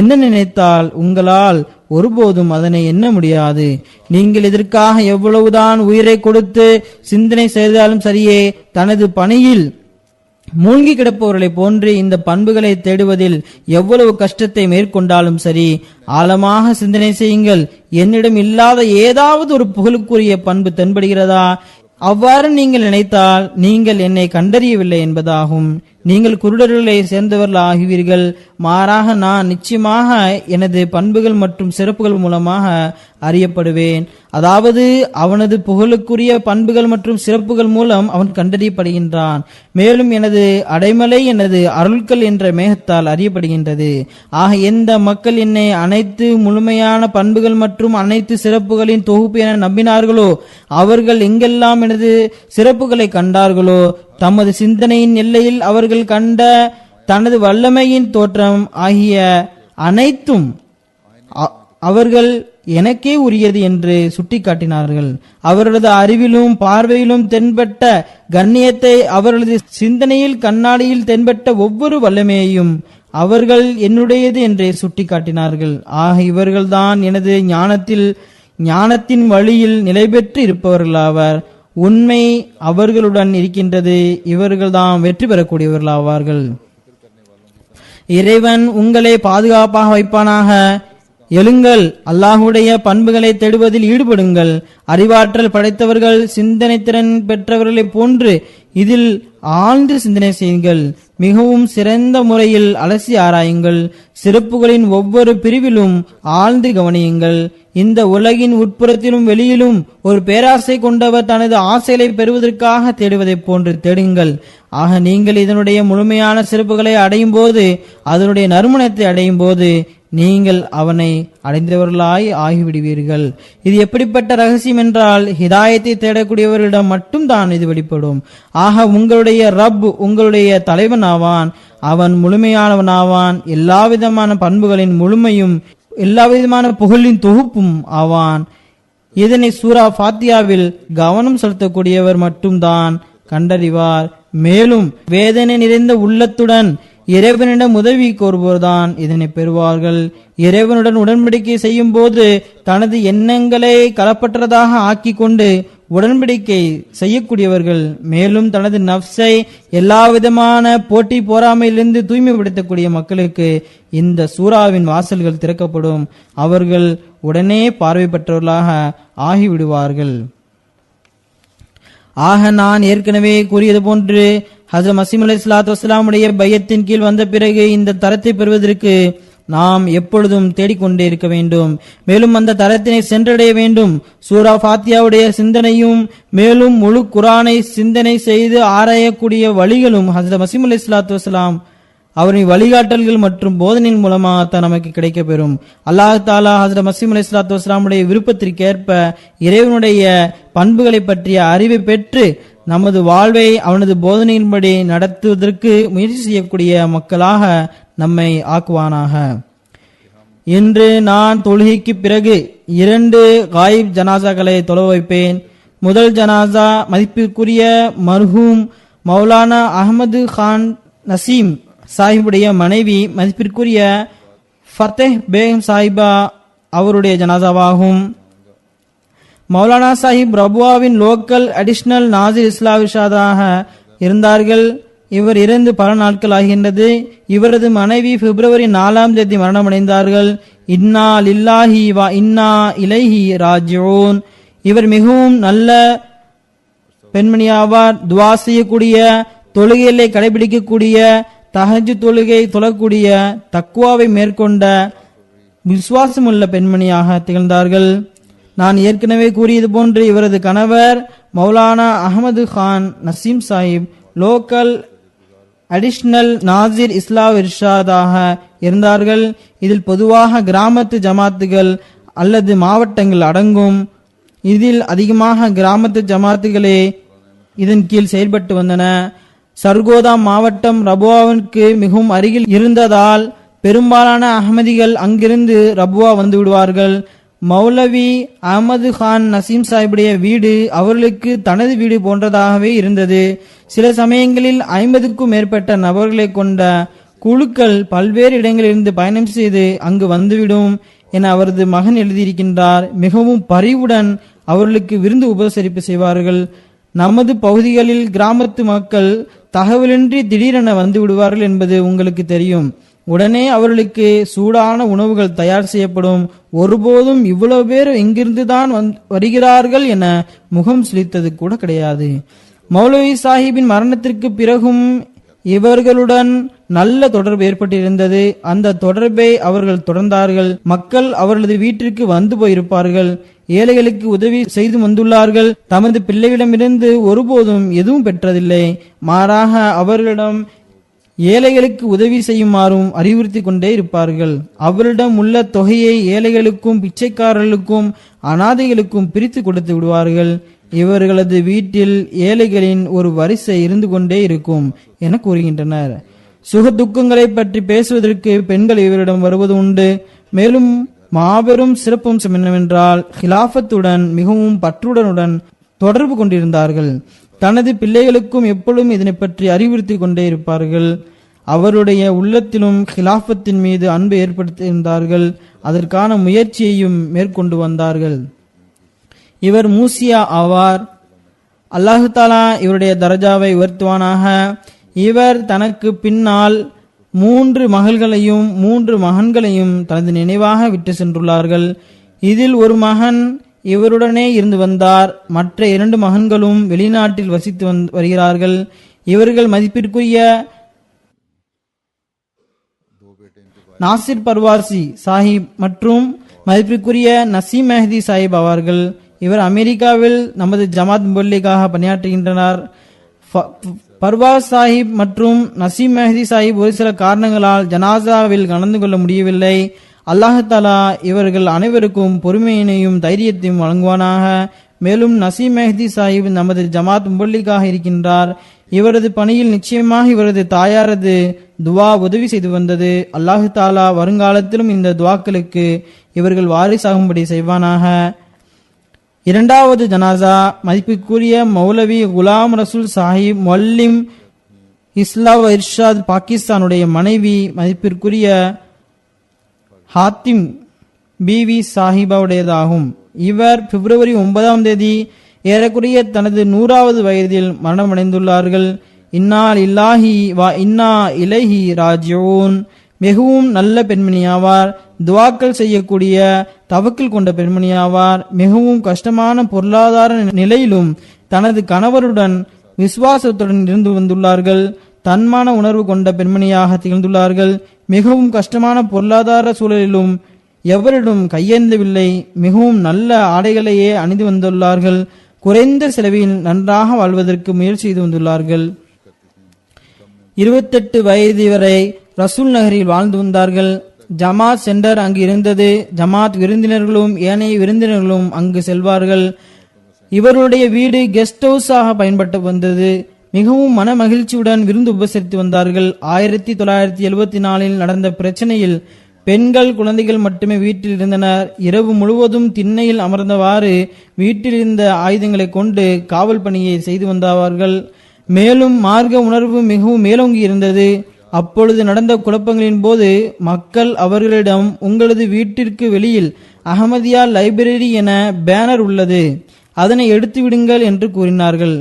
என்ன நினைத்தால் உங்களால் ஒருபோதும் அதனை எண்ண முடியாது. நீங்கள் இதற்காக எவ்வளவுதான் உயிரை கொடுத்து சிந்தனை செய்தாலும் சரியே, தனது பணியில் மூழ்கி கிடப்பவர்களை போன்று இந்த பண்புகளை தேடுவதில் எவ்வளவு கஷ்டத்தை மேற்கொண்டாலும் சரி, ஆழமாக சிந்தனை செய்யுங்கள். என்னிடம் இல்லாத ஏதாவது ஒரு புகழுக்குரிய பண்பு தென்படுகிறதா? அவ்வாறு நீங்கள் நினைத்தால் நீங்கள் என்னை கண்டறியவில்லை என்பதாகும். நீங்கள் குருடர்களை சேர்ந்தவர்கள் ஆகுவீர்கள். மாறாக நான் நிச்சயமாக எனது பண்புகள் மற்றும் சிறப்புகள் மூலமாக அறியப்படுவேன். அதாவது அவனது புகழுக்குரிய பண்புகள் மற்றும் சிறப்புகள் மூலம் அவன் கண்டறியப்படுகின்றான். மேலும் எனது அடைமலை எனது அருள்கள் என்ற மேகத்தால் அறியப்படுகின்றது. ஆக எந்த மக்கள் என்னை அனைத்து முழுமையான பண்புகள் மற்றும் அனைத்து சிறப்புகளின் தொகுப்பு என நம்பினார்களோ, அவர்கள் எங்கெல்லாம் எனது சிறப்புகளை கண்டார்களோ, தமது சிந்தனையின் எல்லையில் அவர்கள் கண்ட தனது வல்லமையின் தோற்றம் ஆகிய அனைத்தும் அவர்கள் எனக்கே உரியது என்று சுட்டிக்காட்டினார்கள். அவர்களது அறிவிலும் பார்வையிலும் தென்பட்ட கண்ணியத்தை, அவர்களது சிந்தனையில் கண்ணாடியில் தென்பட்ட ஒவ்வொரு வல்லமையையும் அவர்கள் என்னுடையது என்றே சுட்டிக்காட்டினார்கள். ஆக இவர்கள்தான் எனது ஞானத்தின் வழியில் நிலை பெற்று இருப்பவர்களாவர். உண்மை அவர்களுடன் இருக்கின்றது. இவர்கள்தான் வெற்றி பெறக்கூடியவர்களாவார்கள். இறைவன் உங்களை பாதுகாப்பாக வைப்பானாக. எழுங்கள், அல்லாஹுடைய பண்புகளை தேடுவதில் ஈடுபடுங்கள். அறிவாற்றல் படைத்தவர்கள், சிந்தனை திறன் பெற்றவர்களைப் போன்று இதில் ஆழ்ந்து சிந்தனை செய்யுங்கள். மிகவும் சிறந்த முறையில் அலசி ஆராயுங்கள். சிறப்புகளின் ஒவ்வொரு பிரிவிலும் ஆழ்ந்து கவனியுங்கள். இந்த உலகின் உட்புறத்திலும் வெளியிலும் ஒரு பேராசை கொண்டவர் தனது ஆசைகளை பெறுவதற்காக தேடுவதைப் போன்று தேடுங்கள். ஆக நீங்கள் இதனுடைய முழுமையான சிறப்புகளை அடையும் போது, அதனுடைய நறுமணத்தை அடையும் போது நீங்கள் அவனை அடைந்தவர்களாய் ஆகிவிடுவீர்கள். இது எப்படிப்பட்ட ரகசியம் என்றால், ஹிதாயத்தை தேடக்கூடியவர்களிடம் மட்டும்தான் இது வெளிப்படும். ஆக உங்களுடைய ரப் உங்களுடைய தலைவன் ஆவான். அவன் முழுமையானவனாவான். எல்லா விதமான பண்புகளின் முழுமையும் எல்லா விதமான புகழின் தொகுப்பும் ஆவான். இதனை சூரா ஃபாத்தியாவில் கவனம் செலுத்தக்கூடியவர் மட்டும்தான் கண்டறிவார். மேலும் வேதனை நிறைந்த உள்ளத்துடன் இறைவனிடம் உதவி கோருவோர்தான் இதனை பெறுவார்கள். இறைவனுடன் உடன்படிக்கை செய்யும் போது தனது எண்ணங்களை களப்பற்றதாக ஆக்கி கொண்டு உடன்படிக்கை செய்யக்கூடியவர்கள், மேலும் தனது நப்சை எல்லா விதமான போட்டி போராமையிலிருந்து தூய்மைப்படுத்தக்கூடிய மக்களுக்கு இந்த சூறாவின் வாசல்கள் திறக்கப்படும். அவர்கள் உடனே பார்வை பெற்றவர்களாக ஆகிவிடுவார்கள். ஆக நான் ஏற்கனவே கூறியது போன்று ஹஜ்ரத் மஸீஹ் அலைஹிஸ்ஸலாத்து வஸ்ஸலாமுடைய பையத்தின் கீழ் வந்த பிறகு இந்த தரத்தை பெறுவதற்கு நாம் எப்பொழுதும் தேடிக்கொண்டே இருக்க வேண்டும். மேலும் அந்த தரத்தினை சென்றடைய வேண்டும். சூரா ஃபாத்தியாவுடைய சிந்தனையும் மேலும் முழு குர்ஆனை சிந்தனை செய்து ஆராயக்கூடிய வழிகளும் ஹஜ்ரத் மஸீஹ் அலைஹிஸ்ஸலாத்து வஸ்ஸலாம் அவரின் வழிகாட்டல்கள் மற்றும் போதனையின் மூலமாகத்தான் நமக்கு கிடைக்கப்பெறும். அல்லாஹ் தஆலா ஹஜ்ரத் மஸீஹ் அலைஹிஸ்ஸலாத்து வஸ்ஸலாமுடைய விருப்பத்திற்கேற்ப இறைவனுடைய பண்புகளை பற்றிய அறிவை பெற்று நமது வாழ்வை அவனது போதனையின்படி நடத்துவதற்கு முயற்சி செய்யக்கூடிய மக்களாக நம்மை ஆக்குவானாக. இன்று நான் தொழுகைக்கு பிறகு 2 காயிப் ஜனாசாக்களை தொழ வைப்பேன். முதல் ஜனாசா மதிப்பிற்குரிய மர்ஹூம் மௌலானா அஹமது கான் நசீம் சாஹிபுடைய மனைவி மதிப்பிற்குரிய ஃபத்தேஹ் பேகம் சாஹிபா அவருடைய ஜனாசாவாகும். மௌலானா சாஹிப் ரபுவாவின் லோக்கல் அடிஷனல் நாசிர் இஸ்லாம் இர்ஷாதாக இருந்தார்கள். இவர் இறந்து பல நாட்கள் ஆகின்றது. இவரது மனைவி பிப்ரவரி 4ஆம் தேதி மரணமடைந்தார்கள். இன்னா லில்லாஹி வ இன்னா இலைஹி ராஜிஊன். இவர் மிகவும் நல்ல பெண்மணியாவார். துவா செய்யக்கூடிய, தொழுகைகளை கடைபிடிக்கக்கூடிய, தஹஜ்ஜுத் தொழுகை தொழக்கூடிய, தக்வாவை மேற்கொண்ட விசுவாசமுள்ள பெண்மணியாக திகழ்ந்தார்கள். நான் ஏற்கனவே கூறியது போன்று இவரது கணவர் மௌலானா அஹமது கான் நசீம் சாஹிப் லோக்கல் அடிஷனல் நாசிர் இஸ்லாம் இர்ஷாதாக இருந்தார்கள். இதில் பொதுவாக கிராமத்து ஜமாத்துகள் அல்லது மாவட்டங்கள் அடங்கும். இதில் அதிகமாக கிராமத்து ஜமாத்துகளே இதன் கீழ் செயல்பட்டு வந்தன. சர்கோதா மாவட்டம் ரபுவாவிற்கு மிகவும் அருகில் இருந்ததால் பெரும்பாலான அகமதிகள் அங்கிருந்து ரபுவா வந்து விடுவார்கள். மௌலவி அஹமது கான் நசீம் சாஹிபுடைய வீடு அவர்களுக்கு தனது வீடு போன்றதாகவே இருந்தது. சில சமயங்களில் 50க்கும் மேற்பட்ட நபர்களை கொண்ட குழுக்கள் பல்வேறு இடங்களிலிருந்து பயணம் செய்து அங்கு வந்துவிடும் என அவரது மகன் எழுதியிருக்கின்றார். மிகவும் பரிவுடன் அவர்களுக்கு விருந்து உபசரிப்பு செய்வார்கள். நமது பகுதிகளில் கிராமத்து மக்கள் தகவலின்றி திடீரென வந்து விடுவார்கள் என்பது உங்களுக்கு தெரியும். உடனே அவர்களுக்கு சூடான உணவுகள் தயார் செய்யப்படும். ஒருபோதும் இவ்வளவு பேர் எங்கிருந்துதான் வருகிறார்கள் என முகம் சுளித்தது கூட கிடையாது. மௌலவி சாஹிப்பின் மரணத்திற்கு பிறகும் இவர்களுடன் நல்ல தொடர்பு ஏற்பட்டிருந்தது. அந்த தொடர்பை அவர்கள் தொடர்ந்தார்கள். மக்கள் அவர்களது வீட்டிற்கு வந்து போயிருப்பார்கள். ஏழைகளுக்கு உதவி செய்து வந்துள்ளார்கள். தமது பிள்ளைகளிடமிருந்து ஒருபோதும் எதுவும் பெற்றதில்லை. மாறாக அவர்களிடம் ஏழைகளுக்கு உதவி செய்யுமாறும் அறிவுறுத்தி கொண்டே இருப்பார்கள். அவரிடம் உள்ள தொகையை ஏழைகளுக்கும் பிச்சைக்காரர்களுக்கும் அனாதைகளுக்கும் பிரித்து கொடுத்து விடுவார்கள். இவர்களது வீட்டில் ஏழைகளின் ஒரு வரிசை இருந்து கொண்டே இருக்கும் என கூறுகின்றனர். சுக துக்கங்களை பற்றி பேசுவதற்கு பெண்கள் இவரிடம் வருவது உண்டு. மேலும் மாபெரும் சிறப்பம்சம் என்னவென்றால் ஹிலாஃபத்துடன் மிகவும் பற்றுடனுடன் தொடர்பு கொண்டிருந்தார்கள். தனது பிள்ளைகளுக்கும் எப்பொழுதும் இதனை பற்றி அறிவுறுத்தி கொண்டே இருப்பார்கள். அவருடைய உள்ளத்திலும் ஹிலாஃபத்தின் மீது அன்பு ஏற்படுத்தியிருந்தார்கள். அதற்கான முயற்சியையும் மேற்கொண்டு வந்தார்கள். இவர் மூசியா ஆவார். அல்லாஹு தாலா இவருடைய தரஜாவை உயர்த்துவானாக. இவர் தனக்கு பின்னால் 3 மகள்களையும் 3 மகன்களையும் தனது நினைவாக விட்டு சென்றுள்ளார்கள். இதில் ஒரு மகன் இவருடனே இருந்து வந்தார். மற்ற 2 மகன்களும் வெளிநாட்டில் வசித்து வருகிறார்கள். இவர்கள் மதிப்பிற்குரிய நாசிர் பர்வாசி சாஹிப் மற்றும் மதிப்பிற்குரிய நசீம் மெஹதி சாஹிப் ஆவார்கள். இவர் அமெரிக்காவில் நமது ஜமாத் முபல்லிகாக பணியாற்றுகின்றனர். பர்வாஸ் சாஹிப் மற்றும் நசீம் மெஹதி சாஹிப் ஒரு சில காரணங்களால் ஜனாசாவில் கலந்து கொள்ள முடியவில்லை. அல்லாஹ் தஆலா இவர்கள் அனைவருக்கும் பொறுமையினையும் தைரியத்தையும் வழங்குவானாக. மேலும் நசீம் மெஹதி சாஹிப் நமது ஜமாத் முபல்லிகாக இருக்கின்றார். இவரது பணியில் நிச்சயமாக இவரது தாயாரது துவா உதவி செய்து வந்தது. அல்லாஹ் தஆலா வருங்காலத்திலும் இந்த துவாக்களுக்கு இவர்கள் வாரிசாகும்படி செய்வானாக. 2வது ஜனாசா மதிப்புக்குரிய மௌலவி குலாம் ரசூல் சாஹிப் முல்லிம் இஸ்லாம் இர்ஷாத் பாகிஸ்தானுடைய மனைவி மதிப்பிற்குரிய ஹாத்திம் பிவி சாஹிபாவுடையதாகும். இவர் பிப்ரவரி 9ஆம் தேதி ஏறக்குறைய தனது 100வது வயதில் மரணமடைந்துள்ளார்கள். இன்னா லில்லாஹி வ இன்னா இலைஹி ராஜிஊன். மிகவும் நல்ல பெண்மணியாவார். துவாக்கள் செய்யக்கூடிய தவக்கில் கொண்ட பெண்மணியாவார். மிகவும் கஷ்டமான பொருளாதார நிலையிலும் தனது கணவருடன் விசுவாசத்துடன் இருந்து வந்துள்ளார்கள். தன்மான உணர்வு கொண்ட பெண்மணியாக திகழ்ந்துள்ளார்கள். மிகவும் கஷ்டமான பொருளாதார சூழலிலும் எவரிடம் கையேந்தவில்லை. மிகவும் நல்ல ஆடைகளையே அணிந்து வந்துள்ளார்கள். குறைந்த செலவில் நன்றாக வாழ்வதற்கு முயற்சி செய்து வந்துள்ளார்கள். 28 வயது வரை ரசூல் நகரில் வாழ்ந்து வந்தார்கள். ஜமாத் சென்டர் அங்கு இருந்தது. ஜமாத் விருந்தினர்களும் ஏனைய விருந்தினர்களும் அங்கு செல்வார்கள். இவருடைய வீடு கெஸ்ட் ஹவுஸாக பயன்பட்டு வந்தது. மிகவும் மன மகிழ்ச்சியுடன் விருந்து உபசரித்து வந்தார்கள். 1974 நடந்த பிரச்சனையில் பெண்கள் குழந்தைகள் மட்டுமே வீட்டில் இருந்தனர். இரவு முழுவதும் திண்ணையில் அமர்ந்தவாறு வீட்டில் இருந்த ஆயுதங்களை கொண்டு காவல் பணியை செய்து வந்தவர்கள். மேலும் மார்க்க உணர்வு மிகவும் மேலோங்கி இருந்தது. அப்பொழுது நடந்த குழப்பங்களின் போது மக்கள் அவர்களிடம், உங்களது வீட்டிற்கு வெளியில் அஹமதியா லைப்ரரி என பேனர் உள்ளது, அதனை எடுத்து விடுங்கள் என்று கூறினார்கள்.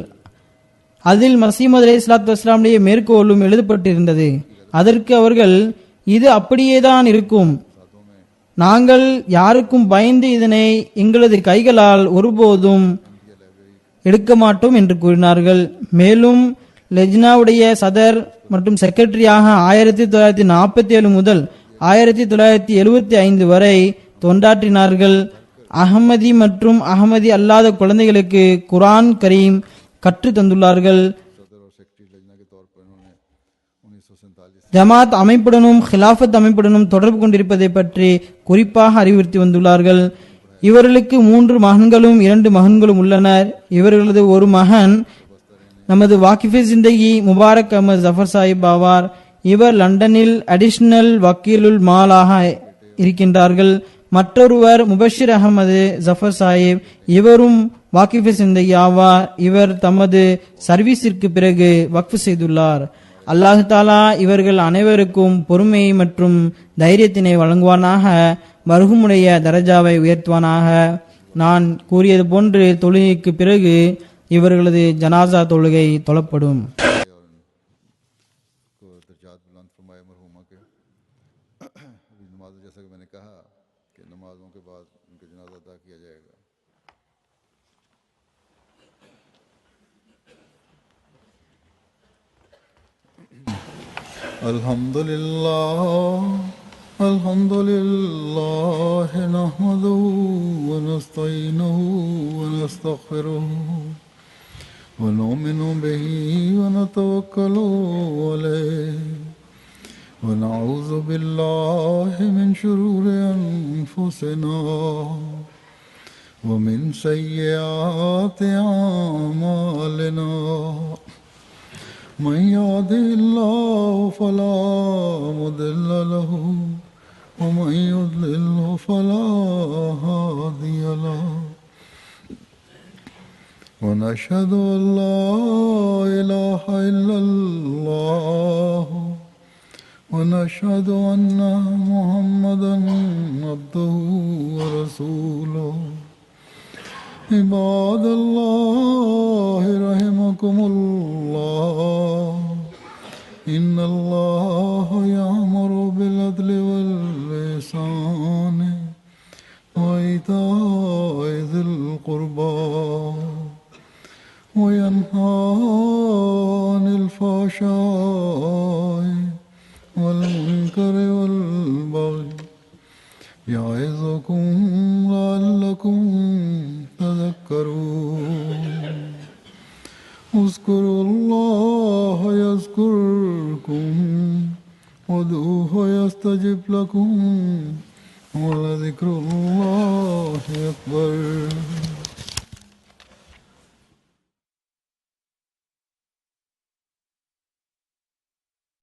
அதில் மசீமது அலைஹிஸ்ஸலாத்து வஸ்ஸலாமுடைய மேற்கோளும் எழுதப்பட்டிருந்தது. அதற்கு அவர்கள், இது அப்படியேதான் இருக்கும், நாங்கள் யாருக்கும் பயந்து இதனை எங்களது கைகளால் ஒருபோதும் எடுக்க மாட்டோம் என்று கூறினார்கள். மேலும் லெஜ்னாவுடைய சதர் மற்றும் செக்ரட்டரியாக 1947 முதல் 1975 வரை தொண்டாற்றினார்கள். அகமதி மற்றும் அகமதி அல்லாத குழந்தைகளுக்கு குர்ஆன் கரீம் கற்று தந்துள்ளார்கள். ஜமாத் அமைப்புடனும் ஹிலாஃபத் அமைப்புடனும் தொடர்பு கொண்டிருப்பதை பற்றி குறிப்பாக அறிவுறுத்தி வந்துள்ளார்கள். இவர்களுக்கு 3 மகன்களும் 2 மகன்களும் உள்ளனர். இவர்களது ஒரு மகன் நமது வாக்கிஃபே ஜிந்தகி முபாரக் அஹமது ஜஃபர் சாஹிப் ஆவார். இவர் லண்டனில் அடிஷனல் வக்கீலுல் மாலாக இருக்கின்றார்கள். மற்றொருவர் முபஷிர் அகமது ஜஃபர் சாஹிப், இவரும் வாக்கிஃபே ஜிந்தகி ஆவார். இவர் தமது சர்வீஸிற்கு பிறகு வக்ஃப் செய்துள்ளார். அல்லாஹ் தாலா இவர்கள் அனைவருக்கும் பொறுமை மற்றும் தைரியத்தினை வழங்குவானாக. மர்ஹூமுடைய தரஜாவை உயர்த்துவானாக. நான் கூறியது போன்று தொழுகைக்கு பிறகு இவர்களது ஜனாசா தொழுகை தொழப்படும். Alhamdulillah nahmaduhu wa nasta'inuhu wa nastaghfiruhu wa nu'minu bihi wa natawakkalu alayhi wa na'udhu billahi min shururi anfusina wa min sayyiati a'malina. من يهده الله فلا مضل له ومن يضلله فلا هادي له ونشهد أن لا إله إلا الله ونشهد أن محمدا عبده ورسوله. عباد الله رحمكم الله إن الله تذكرون اذكروا الله يذكركم وادعوه يستجب لكم ولذكر الله أكبر